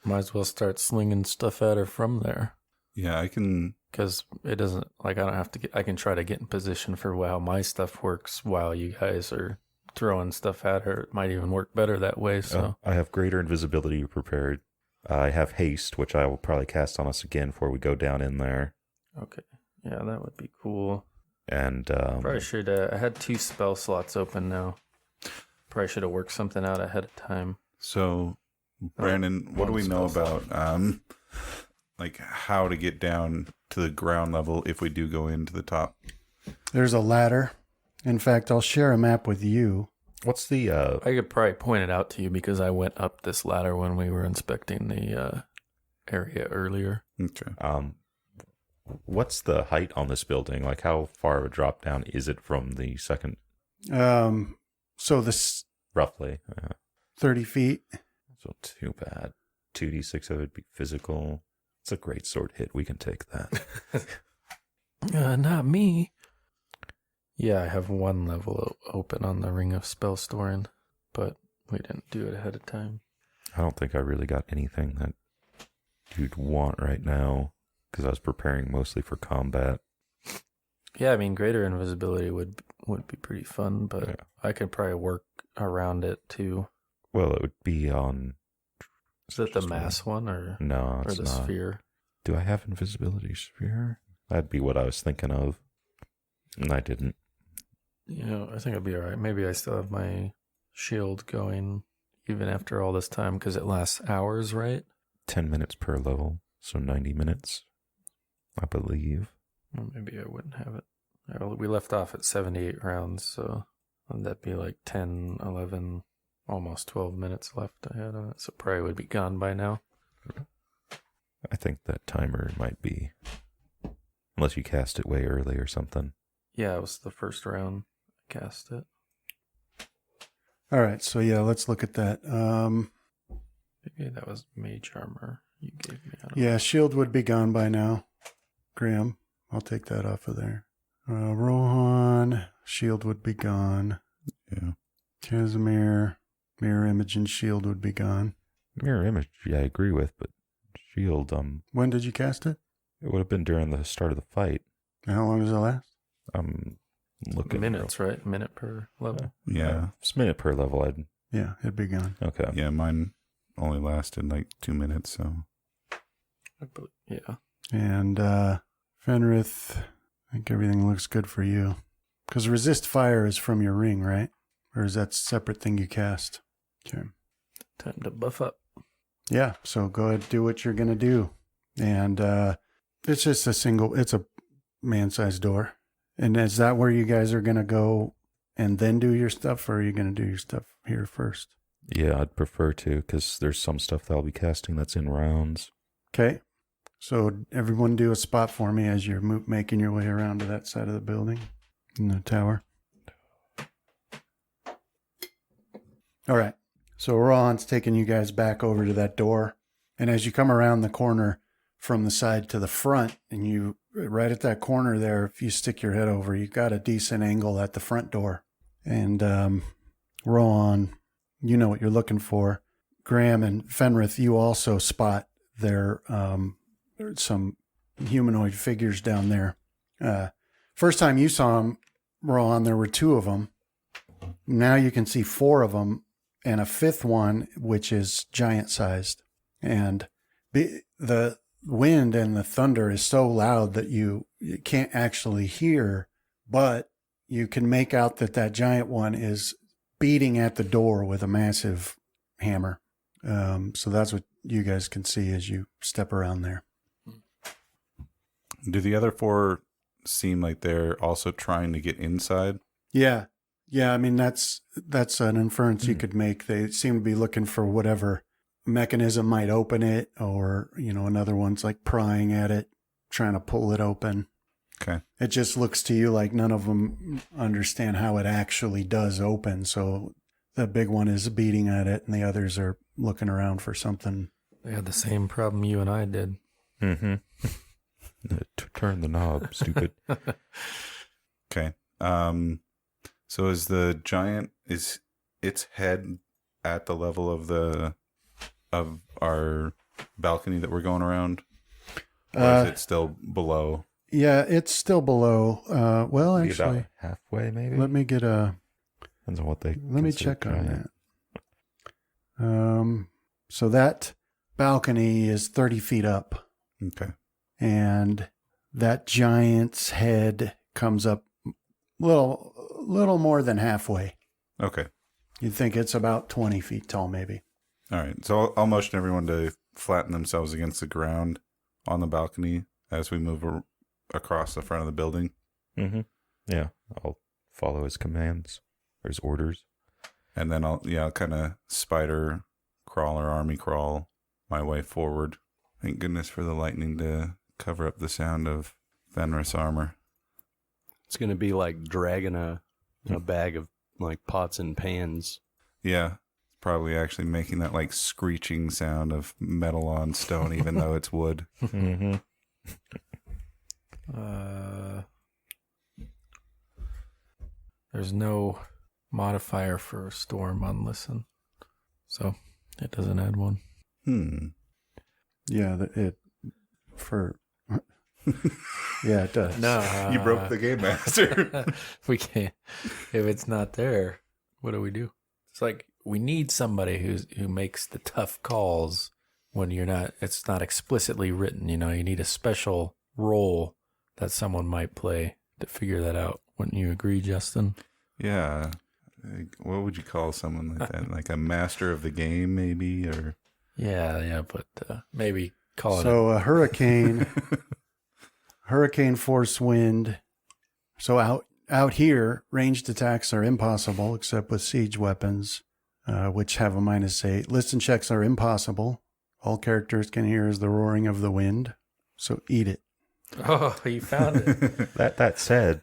Might as well start slinging stuff at her from there. Yeah, I can. Because it doesn't, like, I don't have to I can try to get in position for how my stuff works while you guys are throwing stuff at her. It might even work better that way, so. I have greater invisibility prepared. I have haste, which I will probably cast on us again before we go down in there. Okay. Yeah, that would be cool. And Probably should, I had 2 spell slots open now. Probably should have worked something out ahead of time. So, Brandon, what do we know about like how to get down to the ground level if we do go into the top? There's a ladder. In fact, I'll share a map with you. what's the I could probably point it out to you because I went up this ladder when we were inspecting the area earlier. Okay. what's the height on this building? Like, how far of a drop down is it from the second? So this Roughly. 30 feet. So too bad. 2d6 of it would be physical. It's a great sword hit. We can take that. Not me. Yeah, I have 1 level open on the Ring of Spell Storing, but we didn't do it ahead of time. I don't think I really got anything that you'd want right now because I was preparing mostly for combat. Yeah, I mean, greater invisibility would be pretty fun, but Yeah. I could probably work around it too. Well, it would be on... Is it the Just mass one or No, or it's the not. sphere? Do I have invisibility sphere? That'd be what I was thinking of. And I didn't. Yeah, I think I'd be all right. Maybe I still have my shield going even after all this time because it lasts hours, right? 10 minutes per level, so 90 minutes, I believe. Or maybe I wouldn't have it. We left off at 78 rounds, so that'd be like 10, 11, almost 12 minutes left I had on it. So probably would be gone by now. I think that timer might be... Unless you cast it way early or something. Yeah, it was the first round I cast it. All right. So yeah, let's look at that. Maybe that was mage armor you gave me. I don't know. Yeah, shield would be gone by now. Graham, I'll take that off of there. Rohan, shield would be gone. Yeah. Casimir, mirror image and shield would be gone. Mirror image, yeah, I agree with, but shield, When did you cast it? it would have been during the start of the fight. And how long does it last? Looking Minutes, right? Minute per level. Yeah. It's minute per level. Yeah, it'd be gone. Okay. Yeah, mine only lasted like 2 minutes, so. Yeah. And Fenrith, I think everything looks good for you. Because resist fire is from your ring, right? Or is that a separate thing you cast? Okay. Time to buff up. Yeah, so go ahead, do what you're going to do. And it's just it's a man-sized door. And is that where you guys are going to go and then do your stuff, or are you going to do your stuff here first? Yeah, I'd prefer to, because there's some stuff that I'll be casting that's in rounds. Okay. So everyone do a spot for me as you're making your way around to that side of the building in the tower. All right. So Ron's taking you guys back over to that door. And as you come around the corner from the side to the front, and you right at that corner there, if you stick your head over, you got a decent angle at the front door. And Ron, you know what you're looking for. Graham and Fenrith, you also spot there's some humanoid figures down there. First time you saw them, Ron, there were 2 of them. Now you can see 4 of them, and a 5th one, which is giant-sized. And the wind and the thunder is so loud that you can't actually hear, but you can make out that giant one is beating at the door with a massive hammer. So that's what you guys can see as you step around there. Do the other 4 seem like they're also trying to get inside? Yeah. Yeah, I mean, that's an inference you could make. They seem to be looking for whatever mechanism might open it, or, another one's like prying at it, trying to pull it open. Okay. It just looks to you like none of them understand how it actually does open. So the big one is beating at it, and the others are looking around for something. They had the same problem you and I did. Mm-hmm. Turn the knob, stupid. Okay. So is the giant, is its head at the level of our balcony that we're going around? Or is it still below? Yeah, it's still below. Well, Be actually, about halfway, maybe. let me get Depends on what they. let me consider check on giant. that. So that balcony is 30 feet up, Okay. and that giant's head comes up little more than halfway. Okay. You'd think it's about 20 feet tall, maybe. All right. So I'll motion everyone to flatten themselves against the ground on the balcony as we move across the front of the building. Mm-hmm. Yeah, I'll follow his commands or his orders. And then I'll kind of spider crawl or army crawl my way forward. Thank goodness for the lightning to cover up the sound of Fenris armor. It's going to be like dragging a bag of like pots and pans. Yeah. Probably actually making that like screeching sound of metal on stone, even though it's wood. Mm-hmm. There's no modifier for storm on listen, so it doesn't add one. Yeah, yeah, it does. No, You broke the game master. we can't. If it's not there, what do we do? It's like we need somebody who makes the tough calls when it's not explicitly written. You need a special role that someone might play to figure that out. Wouldn't you agree, Justin? Yeah. What would you call someone like that? Like a master of the game, maybe? Or Yeah, but maybe call it. So a hurricane, hurricane force wind. So out here, ranged attacks are impossible except with siege weapons, which have a -8. Listen checks are impossible. All characters can hear is the roaring of the wind. So eat it. Oh, you found it. That said,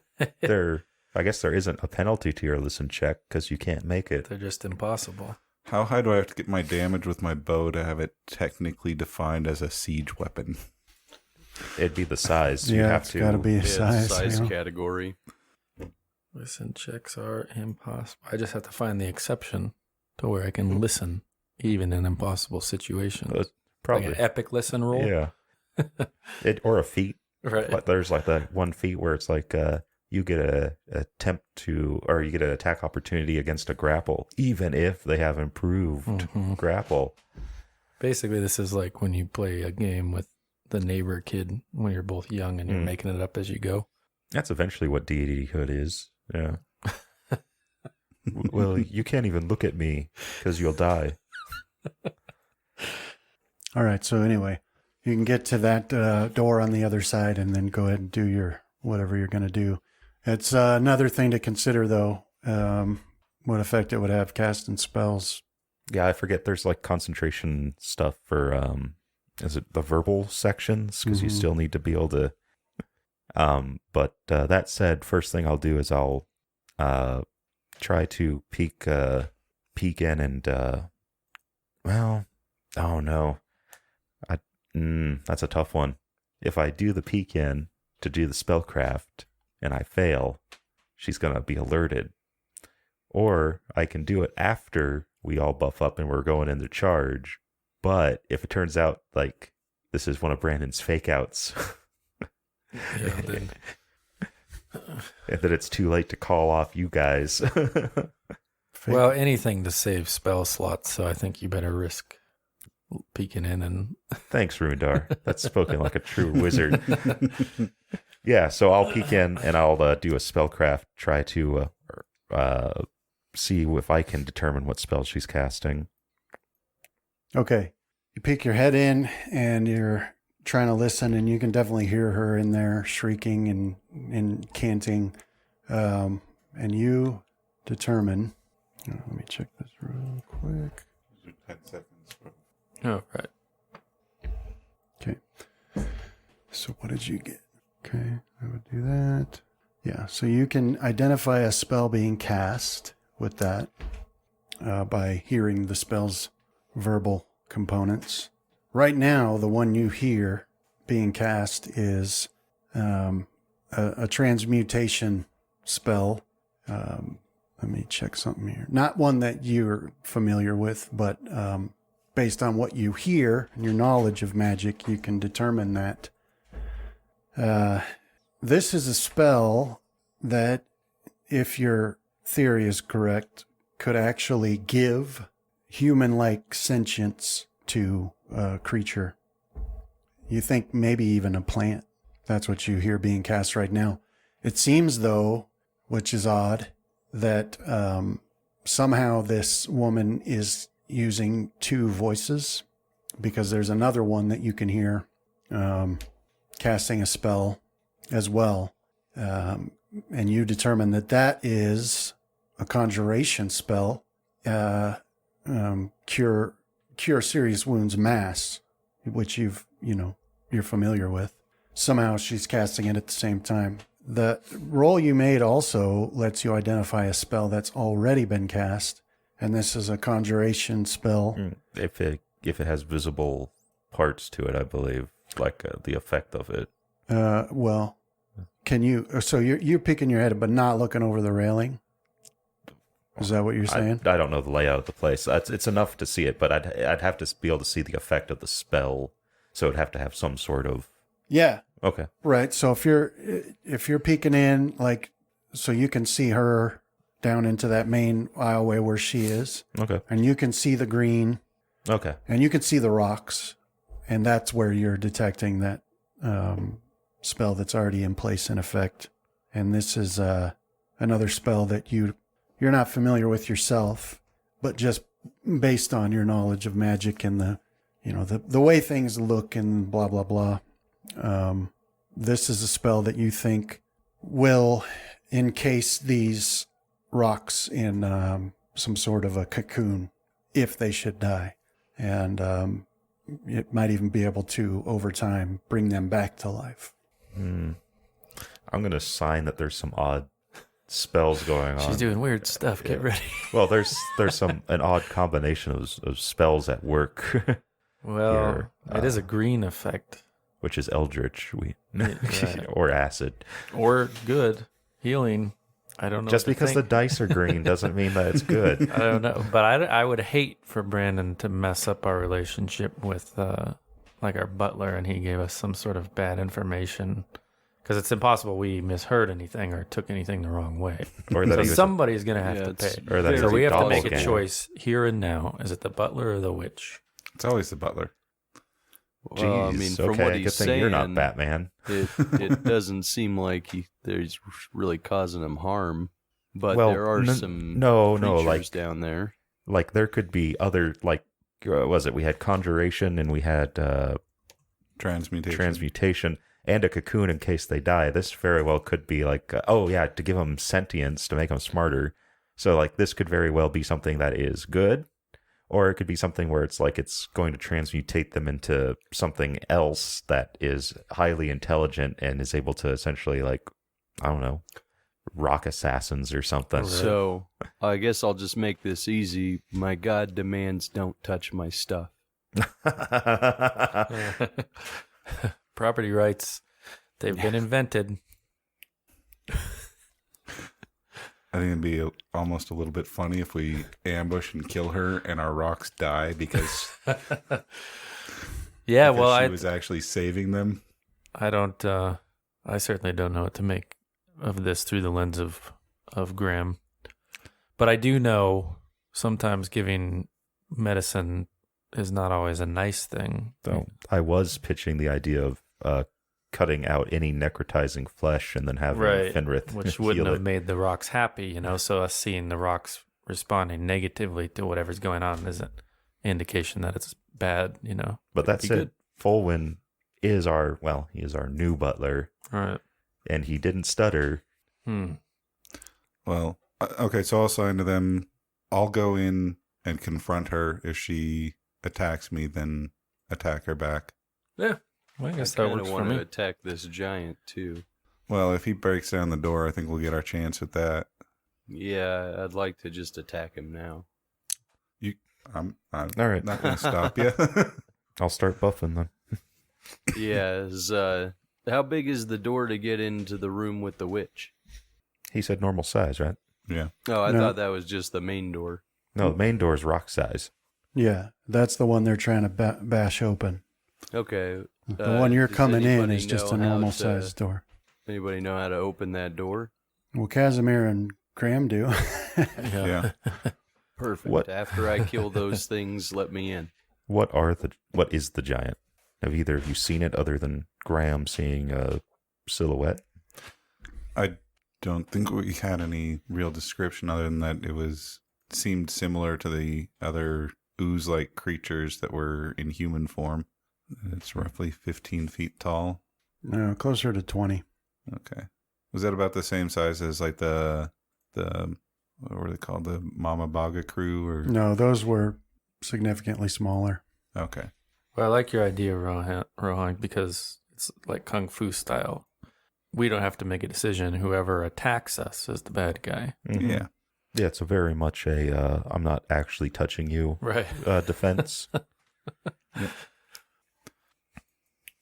I guess there isn't a penalty to your listen check because you can't make it. They're just impossible. how high do I have to get my damage with my bow to have it technically defined as a siege weapon? It'd be the size. You Yeah, have it's to. got to be a Yeah, size. size you know? category. Listen checks are impossible. I just have to find the exception to where I can listen even in impossible situations. Probably Like an epic listen roll. Yeah. Or a feat. Right. But there's like that one feat where it's like you get a attempt to, or you get an attack opportunity against a grapple, even if they have improved grapple. Basically, this is like when you play a game with the neighbor kid when you're both young and you're making it up as you go. That's eventually what deityhood is. Yeah. Well, you can't even look at me because you'll die. All right. So anyway, you can get to that door on the other side and then go ahead and do your whatever you're going to do. It's another thing to consider, though, what effect it would have casting spells. Yeah, I forget there's like concentration stuff for, is it the verbal sections? Because you still need to be able to. But that said, first thing I'll do is I'll try to peek in and, well, oh no. That's a tough one. If I do the peek in to do the spellcraft and I fail, she's going to be alerted. Or I can do it after we all buff up and we're going into charge. But if it turns out like this is one of Brandon's fake outs, Yeah, then and that it's too late to call off you guys. well, anything to save spell slots, so I think you better risk peeking in and Thanks, Rundar. That's spoken like a true wizard. Yeah, so I'll peek in and I'll do a spellcraft, try to see if I can determine what spell she's casting. Okay. You peek your head in and you're trying to listen, and you can definitely hear her in there shrieking and canting. And you determine. Let me check this real quick. 10 seconds. oh right. Okay. So what did you get? Okay, I would do that. Yeah, so you can identify a spell being cast with that by hearing the spell's verbal components. Right now, the one you hear being cast is a transmutation spell. Let me check something here. Not one that you're familiar with, but based on what you hear and your knowledge of magic, you can determine that this is a spell that, if your theory is correct, could actually give human-like sentience to a creature. You think maybe even a plant. That's what you hear being cast right now. It seems, though, which is odd, that somehow this woman is using two voices, because there's another one that you can hear casting a spell as well. And you determine that that is a conjuration spell, cure serious wounds mass, which you're familiar with. Somehow she's casting it at the same time. The roll you made also lets you identify a spell that's already been cast, and this is a conjuration spell. If it has visible parts to it, I believe, like the effect of it. Well, can you? So you're picking your head, but not looking over the railing. Is that what you're saying? I don't know the layout of the place. It's enough to see it, but I'd have to be able to see the effect of the spell, so it'd have to have some sort of. Yeah. Okay. Right. So if you're peeking in, like, so you can see her down into that main aisleway where she is. Okay. And you can see the green. Okay. And you can see the rocks, and that's where you're detecting that spell that's already in place in effect. And this is another spell that you're not familiar with yourself, but just based on your knowledge of magic and the way things look and blah blah blah. This is a spell that you think will encase these rocks in some sort of a cocoon if they should die. And it might even be able to, over time, bring them back to life. I'm going to sign that there's some odd spells going on. She's doing weird stuff. Get ready. Well, there's an odd combination of spells at work. Well, Here, it is a green effect. Which is eldritch, Right. or acid. Or good. Healing. I don't know. Just what to because the think. dice are green doesn't mean that it's good. I don't know, but I would hate for Brandon to mess up our relationship with like our butler, and he gave us some sort of bad information, because it's impossible we misheard anything or took anything the wrong way. Or that So he was somebody's going to have Yeah, to it's pay. Or that So he's we a have to make a doppelganger. choice here and now. Is it the butler or the witch? It's always the butler. Well, I Jeez, mean, from okay, what good he's thing saying, you're not Batman. it doesn't seem like he's really causing him harm. But Well, there are some no, creatures like down there. like there could be other, like, was it? We had conjuration and we had Transmutation. transmutation and a cocoon in case they die. This very well could be like, to give them sentience to make them smarter. So like this could very well be something that is good, or it could be something where it's like it's going to transmutate them into something else that is highly intelligent and is able to essentially, like, I don't know, rock assassins or something. So I guess I'll just make this easy. My God demands don't touch my stuff. Property rights, they've been invented. I think it'd be almost a little bit funny if we ambush and kill her and our rocks die because, Yeah, because well, she I was actually saving them. I don't. I certainly don't know what to make of this through the lens of Graham, but I do know sometimes giving medicine is not always a nice thing. So I was pitching the idea of cutting out any necrotizing flesh and then having Right, Fenrith which heal wouldn't have it. made the rocks happy, you know. So us seeing the rocks responding negatively to whatever's going on is an indication that it's bad, you know. But that Be said, good. Folwyn is he is our new butler, All right. and he didn't stutter. Well, okay, so I'll sign to them. I'll go in and confront her. If she attacks me, then attack her back. Yeah. Well, I guess I that kind works of for want to me. attack this giant too. Well, if he breaks down the door, I think we'll get our chance at that. Yeah, I'd like to just attack him now. I'm All right, not going to stop you. I'll start buffing then. Yeah, how big is the door to get into the room with the witch? He said normal size, right? Yeah. Oh, I No. thought that was just the main door. No, the main door is rock size. Yeah, that's the one they're trying to bash open. Okay. The one you're does coming in anybody is just know a how normal to- sized door. Anybody know how to open that door? Well, Casimir and Graham do. Yeah. Perfect. What- After I kill those things, let me in. What is the giant? Have either of you seen it other than Graham seeing a silhouette? I don't think we had any real description other than that it seemed similar to the other ooze-like creatures that were in human form. It's roughly 15 feet tall. No, closer to 20. Okay. Was that about the same size as like the what were they called? The Mama Baga crew or No, those were significantly smaller. okay. Well, I like your idea, Rohan, because it's like Kung Fu style. We don't have to make a decision. Whoever attacks us is the bad guy. Mhm. Yeah. Yeah, it's a very much a I'm not actually touching you Right. defense.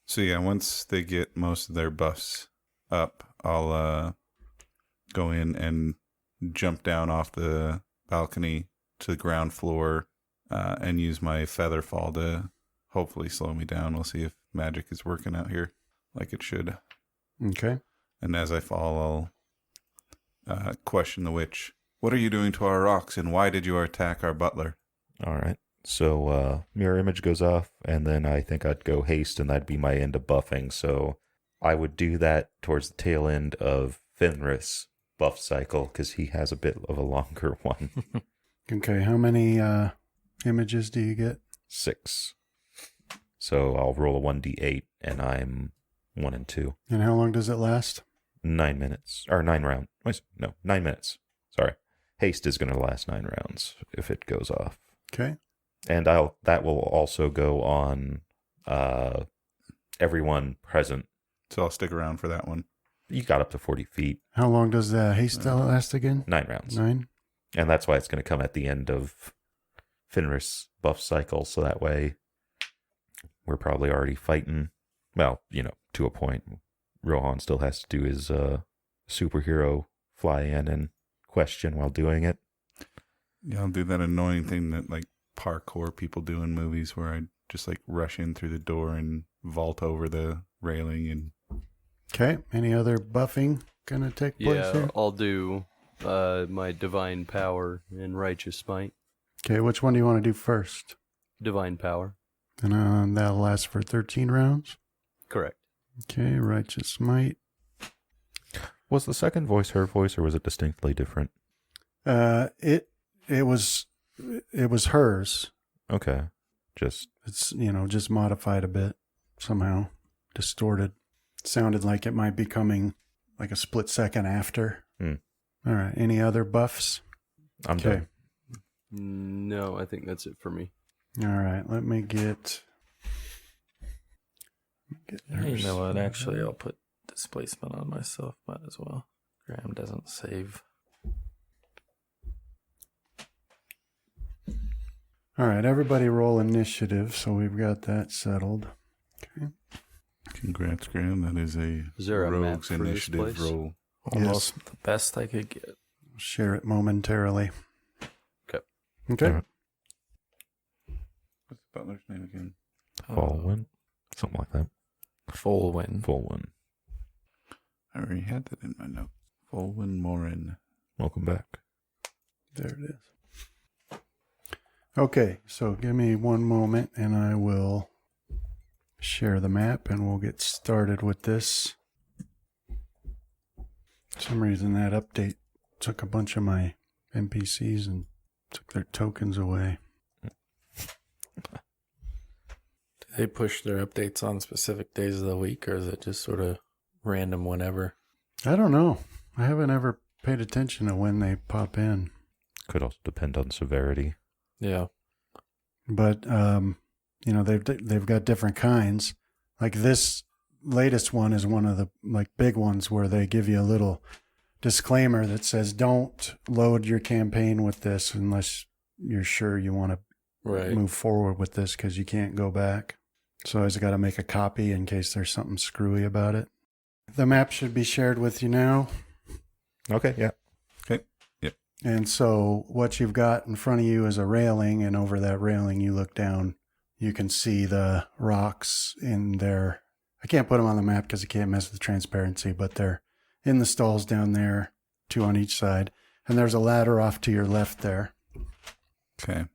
So yeah, once they get most of their buffs up, I'll go in and jump down off the balcony to the ground floor and use my feather fall to hopefully slow me down. We'll see if magic is working out here like it should. Okay. And as I fall, I'll question the witch. What are you doing to our rocks, and why did you attack our butler? All right. So mirror image goes off, and then I think I'd go haste, and that'd be my end of buffing. So I would do that towards the tail end of Fenris' buff cycle, because he has a bit of a longer one. Okay. How many images do you get? 6. So I'll roll a 1d8, and I'm 1 and 2. And how long does it last? 9 minutes. Or 9 rounds. No, 9 minutes. Sorry. Haste is going to last 9 rounds if it goes off. Okay. And that will also go on everyone present. So I'll stick around for that one. You got up to 40 feet, How long does the haste last again? 9 rounds. 9? And that's why it's going to come at the end of Fenris' buff cycle. So that way we're probably already fighting. Well, to a point. Rohan still has to do his superhero fly in and question while doing it. Yeah, I'll do that annoying thing that like parkour people do in movies where I just like rush in through the door and vault over the railing and Okay. Any other buffing gonna take place Yeah, here? I'll do my divine power and righteous might. Okay. Which one do you want to do first? Divine power. And that'll last for 13 rounds. Correct. Okay. Righteous might. Was the second voice her voice, or was it distinctly different? It was hers. Okay. Just It's just modified a bit somehow, distorted. Sounded like it might be coming like a split second after. Hmm. All right. Any other buffs? I'm Okay. done. No, I think that's it for me. All right. Let me get. You know what? Actually, I'll put displacement on myself. Might as well. Graham doesn't save. All right. Everybody roll initiative. So we've got that settled. Okay. congrats, Graham. That is a Is there a map rogue's for this initiative place? roll. Almost the best I could get. Share it momentarily. Okay. Okay. All right. What's the butler's name again? Full something like that. Full win. Full one. I already had that in my note. Folwyn Morin. Welcome back. There it is. Okay. So give me one moment and I will share the map and we'll get started with this. For some reason that update took a bunch of my NPCs and took their tokens away. Do they push their updates on specific days of the week, or is it just sort of random whenever? I don't know. I haven't ever paid attention to when they pop in. Could also depend on severity. Yeah. But they've got different kinds. Like this latest one is one of the like big ones where they give you a little disclaimer that says don't load your campaign with this unless you're sure you want to Right. move forward with this because you can't go back. So I always got to make a copy in case there's something screwy about it. The map should be shared with you now. Okay, yeah. And so what you've got in front of you is a railing, and over that railing you look down, you can see the rocks in there. I can't put them on the map because I can't mess with transparency, but they're in the stalls down there, 2 on each side. And there's a ladder off to your left there. Okay.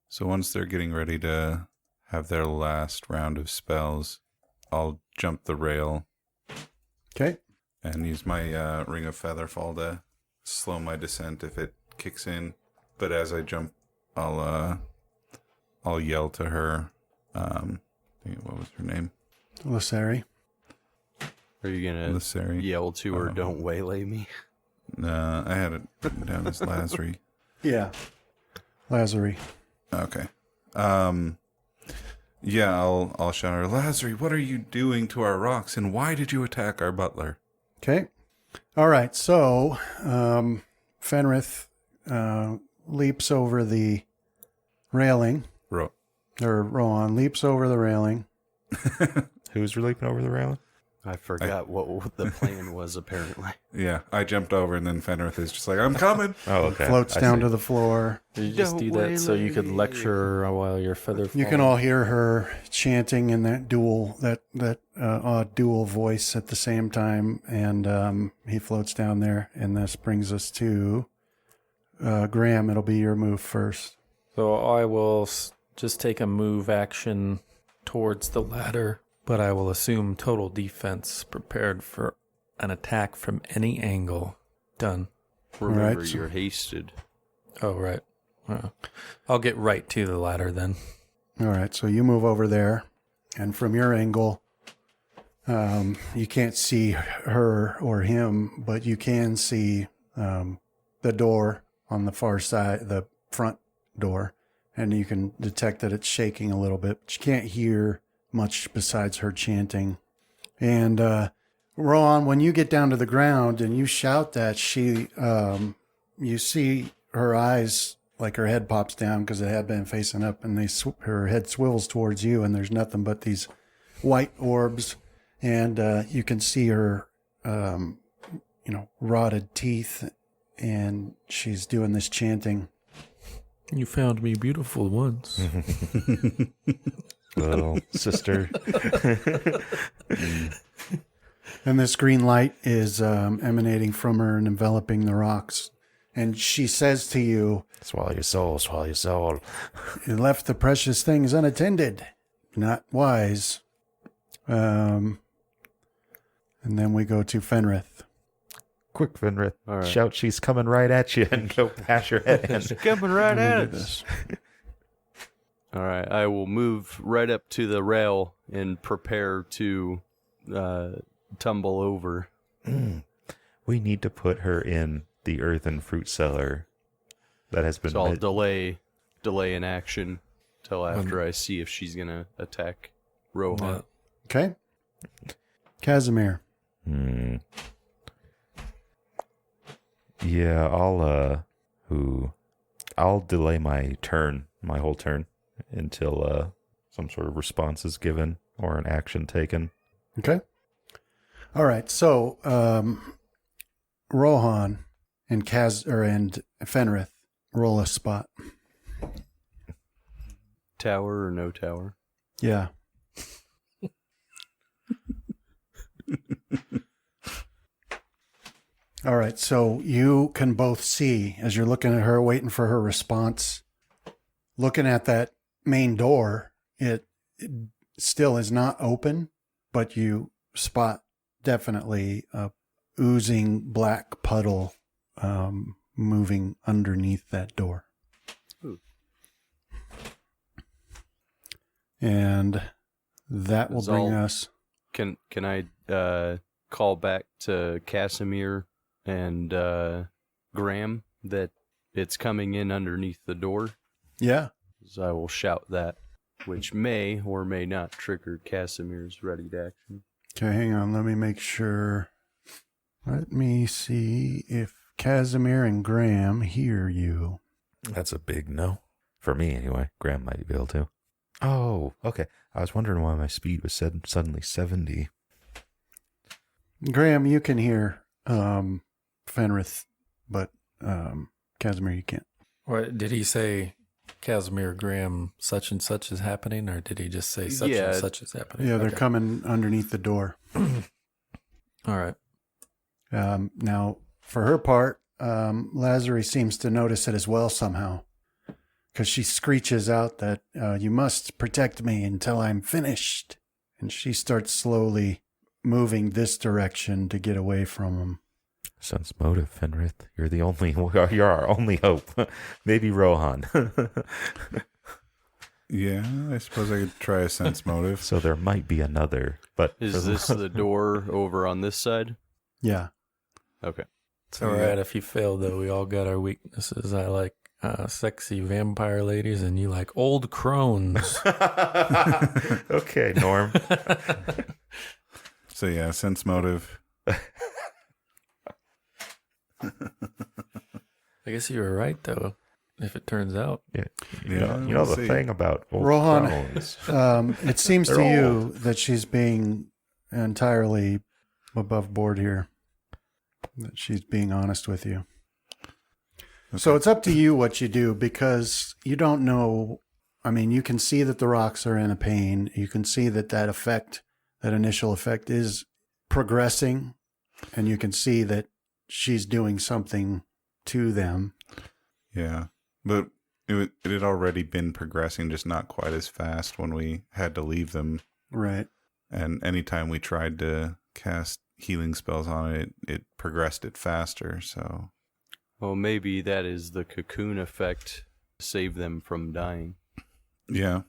So once they're getting ready to have their last round of spells, I'll jump the rail Okay. and use my Ring of Featherfall to slow my descent if it kicks in. But as I jump, I'll yell to her. What was her name? Lissari. Are you going to Lissari. yell to her, don't waylay me? No, I had it written down as Lazary. Yeah. Lazari. Okay. Yeah, I'll shout her, Lazary, what are you doing to our rocks, and why did you attack our butler? Okay. All right. So Fenrith leaps over the railing, or Rowan leaps over the railing. Who's leaping over the railing? I forgot what the plan was, apparently. Yeah, I jumped over, and then Fenrith is just like, I'm coming. Oh, okay. Floats I down see. to the floor. Did you just do that so you could lecture her while you're feather You can all hear her chanting in that odd dual voice at the same time, and he floats down there. And this brings us to Graham. It'll be your move first. So I will just take a move action towards the ladder, but I will assume total defense, prepared for an attack from any angle. Done. Remember, Right, so- you're hasted. Oh, right. I'll get right to the ladder then. All right, so you move over there, and from your angle, you can't see her or him, but you can see the door on the far side, the front door, and you can detect that it's shaking a little bit, but you can't hear much besides her chanting. And Ron, when you get down to the ground and you shout that, you see her eyes, like her head pops down because it had been facing up, and her head swivels towards you, and there's nothing but these white orbs, and you can see her rotted teeth, and she's doing this chanting. You found me beautiful once. Little sister. And this green light is emanating from her and enveloping the rocks. And she says to you, Swallow your soul, swallow your soul. "You left the precious things unattended. Not wise." And then we go to Fenrith. Quick, Fenrith. All right. Shout, she's coming right at you, and go pass your head in. Coming right Let at me do us. this. All right, I will move right up to the rail and prepare to tumble over. We need to put her in the earthen fruit cellar that has been So I'll made. delay in action till after I see if she's gonna attack Rohan. Okay. Casimir. Yeah, I'll delay my whole turn, until some sort of response is given or an action taken. Okay. All right. So, Rohan and and Fenrith roll a spot. Tower or no tower? Yeah. All right. So you can both see as you're looking at her, waiting for her response, looking at that main door, it still is not open, but you spot definitely a oozing black puddle moving underneath that door. Ooh. And that will Is bring all- us. Can I call back to Casimir and Graham that it's coming in underneath the door? Yeah. So I will shout that, which may or may not trigger Casimir's ready to action. Okay, hang on. Let me make sure. Let me see if Casimir and Graham hear you. That's a big no. For me, anyway. Graham might be able to. Oh, okay. I was wondering why my speed was suddenly 70. Graham, you can hear Fenrith, but Casimir, you can't. What, did he say, Casimir, Graham, such and such is happening, or did he just say such Yeah. and such is happening? Yeah, they're Okay. coming underneath the door. All right. Now, for her part, Lazarus seems to notice it as well somehow, because she screeches out that you must protect me until I'm finished. And she starts slowly moving this direction to get away from him. Sense motive, Fenrith. You're our only hope. Maybe Rohan. Yeah, I suppose I could try a sense motive. So there might be another, but Is this the door over on this side? Yeah. Okay. It's all right if you fail, though. We all got our weaknesses. I like sexy vampire ladies, and you like old crones. Okay, Norm. So yeah, sense motive. I guess you were right, though, if it turns out. Yeah, Yeah, you know we'll the see. thing about old Rohan, crones. it seems to They're you that she's being entirely above board here. That she's being honest with you. So it's up to you what you do, because you don't know. I mean, you can see that the rocks are in a pain. You can see that effect, that initial effect, is progressing, and you can see that she's doing something to them. Yeah, but it had already been progressing, just not quite as fast when we had to leave them. Right. And anytime we tried to cast healing spells on it, it progressed it faster. So Well, maybe that is the cocoon effect to save them from dying. yeah,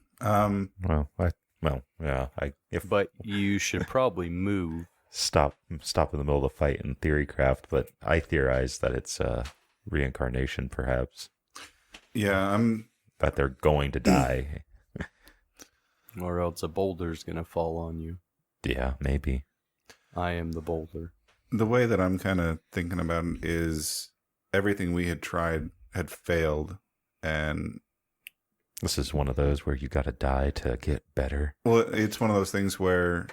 But you should probably move. stop in the middle of the fight in theory craft, but I theorize that it's reincarnation, perhaps, yeah, that they're going to die. Or else a boulder's gonna fall on you. Yeah, maybe. I am the boulder. the way that I'm kind of thinking about it is everything we had tried had failed, and This is one of those where you got to die to get better. well, it's one of those things where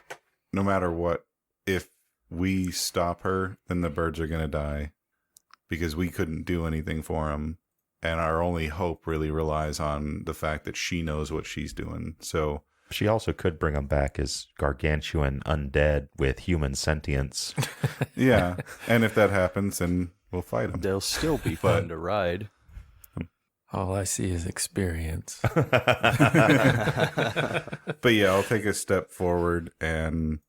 no matter what, if we stop her, then the birds are going to die because we couldn't do anything for them. And our only hope really relies on the fact that she knows what she's doing. So She also could bring them back as gargantuan undead with human sentience. yeah. And if that happens, then we'll fight them. They'll still be fun to ride. All I see is experience. But yeah, I'll take a step forward and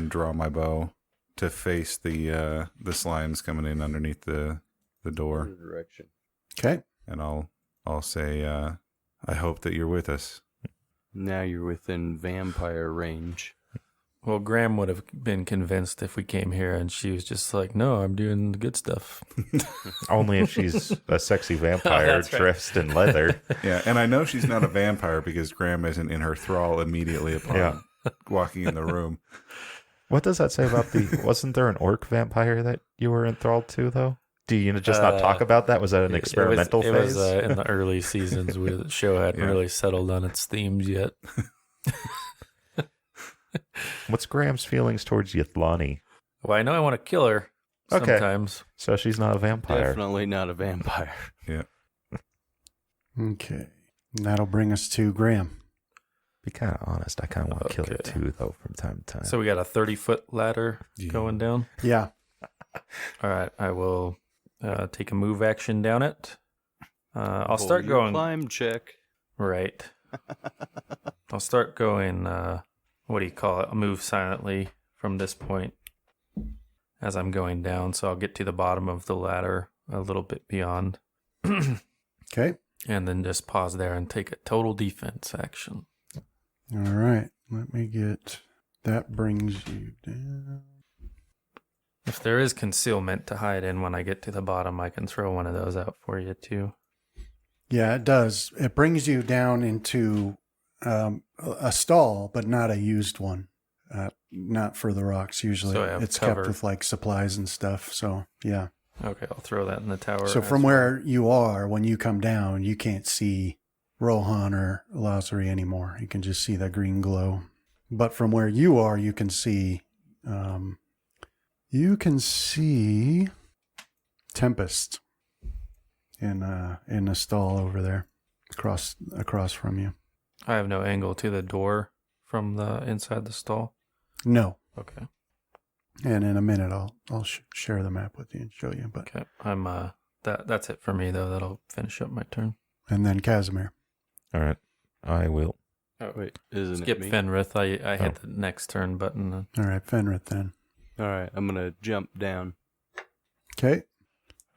draw my bow to face the slimes coming in underneath the door. Direction. Okay. And I'll say, I hope that you're with us. Now you're within vampire range. Well, Graham would have been convinced if we came here and she was just like, no, I'm doing the good stuff. Only if she's a sexy vampire That's right. dressed in leather. Yeah, and I know she's not a vampire because Graham isn't in her thrall immediately upon walking in the room. What does that say about wasn't there an orc vampire that you were enthralled to, though? Do you just not talk about that? Was that an experimental it phase? was in the early seasons where the show hadn't really settled on its themes yet. What's Graham's feelings towards Yithlani? Well, I know I want to kill her Okay. sometimes. So she's not a vampire. Definitely not a vampire. Yeah. Okay. And that'll bring us to Graham. Be kind of honest. I kind of want to kill her Okay. too, though, from time to time. So we got a 30-foot ladder going down. Yeah. All right, I will take a move action down it. I'll Roll start your going climb check. right. I'll start going. What do you call it? I'll move silently from this point as I'm going down, so I'll get to the bottom of the ladder a little bit beyond, Okay. and then just pause there and take a total defense action. All right. Let me get. That brings you down. If there is concealment to hide in when I get to the bottom, I can throw one of those out for you too. Yeah, it does. It brings you down into a stall, but not a used one. Not for the rocks. Usually So I have it's cover. kept with like supplies and stuff. So, yeah. Okay, I'll throw that in the tower. So from where you are, when you come down, you can't see Rohan or Lazari anymore. You can just see the green glow. But from where you are, you can see Tempest in a stall over there, across from you. I have no angle to the door from the inside the stall. No, Okay. and in a minute I'll share the map with you and show you. But Okay. I'm that's it for me though. That'll finish up my turn. and then Casimir. All right. I will. Oh, Wait, isn't skip it me? Fenrith. I hit the next turn button. All right, Fenrith then. All right, I'm going to jump down. Okay.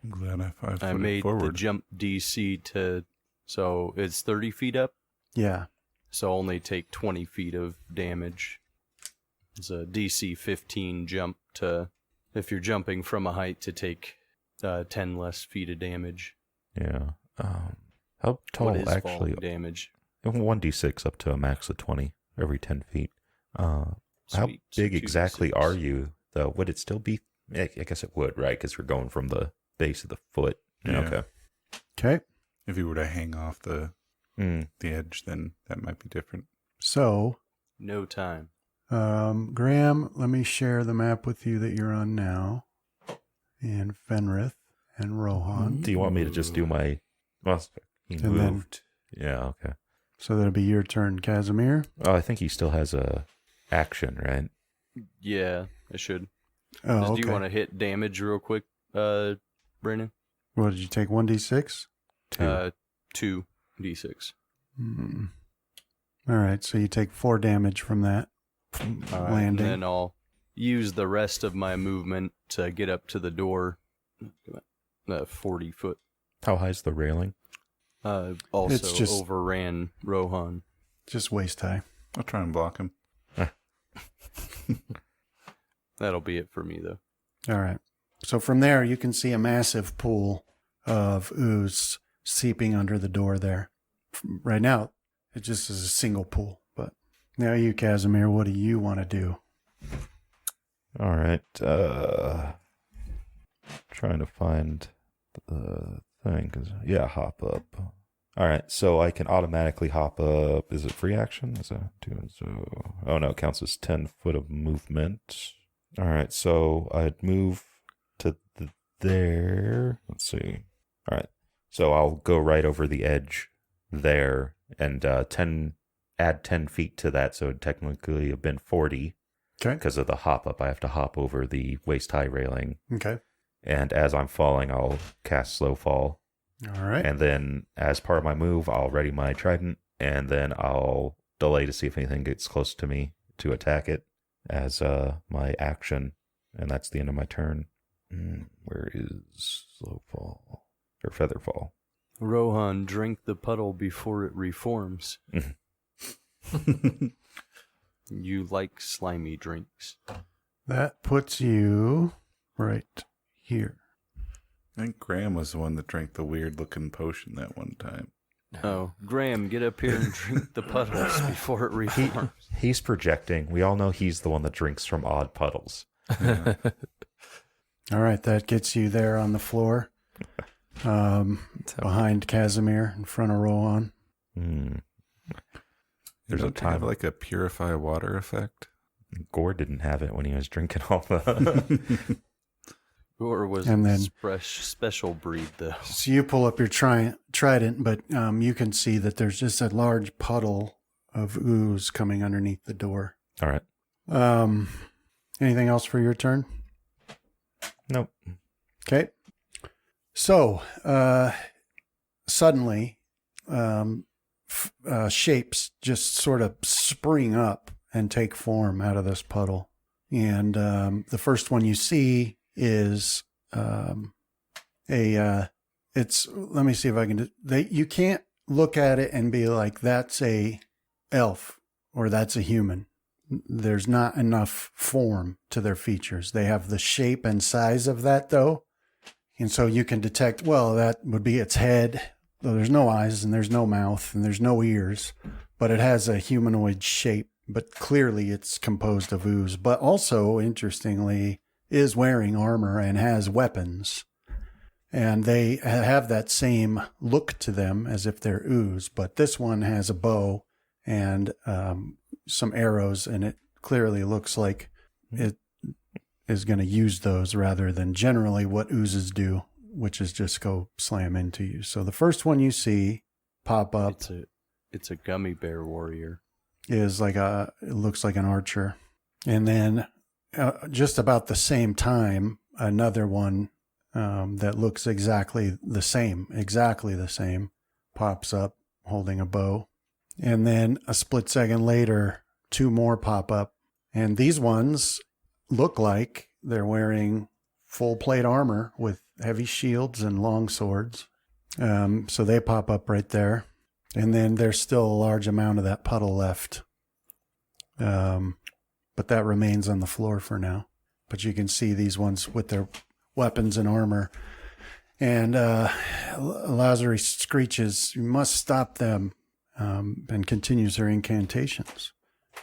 I'm glad I I put made it forward. the jump DC so it's 30 feet up, Yeah. so only take 20 feet of damage. It's a DC 15 jump if you're jumping from a height, to take 10 less feet of damage. Yeah. How What tall is actually? falling damage? 1d6 up to a max of 20 every 10 feet. How Sweet. So big exactly 2d6. are you, though? Would it still be? I guess it would, right? Because we're going from the base of the foot. Yeah. Okay. Okay. If you were to hang off the Mm. edge, then that might be different. So, No time. Graham, let me share the map with you that you're on now, and Fenrith and Rohan. Do you want me to just do my? Well, he And then- moved. Yeah. Okay. So that'll be your turn, Casimir. Oh, I think he still has a action, right? Yeah, I should. Oh, Do okay. you want to hit damage real quick, Brennan? What did you take? 1d6? 2d6. All right, so you take 4 damage from that All right, landing. and then I'll use the rest of my movement to get up to the door. 40 foot. How high's the railing? Also It's just- overran Rohan. Just waist high. I'll try and block him. That'll be it for me, though. All right. So from there, you can see a massive pool of ooze seeping under the door there. Right now, it just is a single pool. But now you, Casimir, what do you want to do? All right. Trying to find the thing. Hop up. All right. So I can automatically hop up. Is it free action? Is that doing so? Oh, no. It counts as 10 foot of movement. All right, so I'd move to there. Let's see. All right, so I'll go right over the edge there and add 10 feet to that, so it'd technically have been 40. Okay. Because of the hop up, I have to hop over the waist high railing. Okay. And as I'm falling, I'll cast slow fall. All right. And then as part of my move, I'll ready my trident, and then I'll delay to see if anything gets close to me to attack it as my action. And that's the end of my turn. Where is slow fall? Or feather fall? Rohan, drink the puddle before it reforms. You like slimy drinks. That puts you right here. I think Graham was the one that drank the weird-looking potion that one time. Oh, Graham, get up here and drink the puddles before it reforms. He's projecting. We all know he's the one that drinks from odd puddles. Yeah. All right, that gets you there on the floor, behind Casimir, in front of Rohan. There's a Don't you time have like a purify water effect. Gore didn't have it when he was drinking all the... Or was And it then- special breed, though? So you pull up your trident, but you can see that there's just a large puddle of ooze coming underneath the door. All right. Anything else for your turn? Nope. Okay. So, suddenly, shapes just sort of spring up and take form out of this puddle. And the first one you see is it's, let me see if I can, you can't look at it and be like, that's a elf or that's a human. There's not enough form to their features. They have the shape and size of that, though. And so you can detect, well, that would be its head, though there's no eyes and there's no mouth and there's no ears, but it has a humanoid shape. But clearly it's composed of ooze, but also, interestingly, is wearing armor and has weapons. And they have that same look to them as if they're ooze, but this one has a bow and some arrows, and it clearly looks like it is going to use those rather than generally what oozes do, which is just go slam into you. So the first one you see pop up It's a gummy bear warrior. is like it looks like an archer. And then just about the same time, another one that looks exactly the same, pops up holding a bow. And then a split second later, two more pop up. And these ones look like they're wearing full plate armor with heavy shields and long swords. So they pop up right there. And then there's still a large amount of that puddle left. But that remains on the floor for now. But you can see these ones with their weapons and armor. And Lazarus screeches, "You must stop them," and continues her incantations.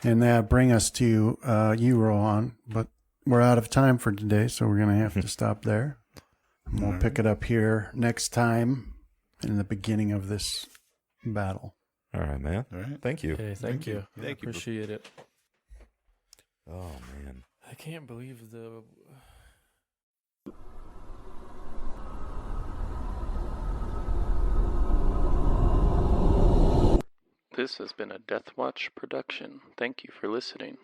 And that bring us to you, Rohan. But we're out of time for today, so we're going to have to stop there. And we'll pick it up here next time in the beginning of this battle. All right, man. All right. Thank you. Okay, thank you. Thank you. Appreciate it. Oh, man. I can't believe the... This has been a Death Watch production. Thank you for listening.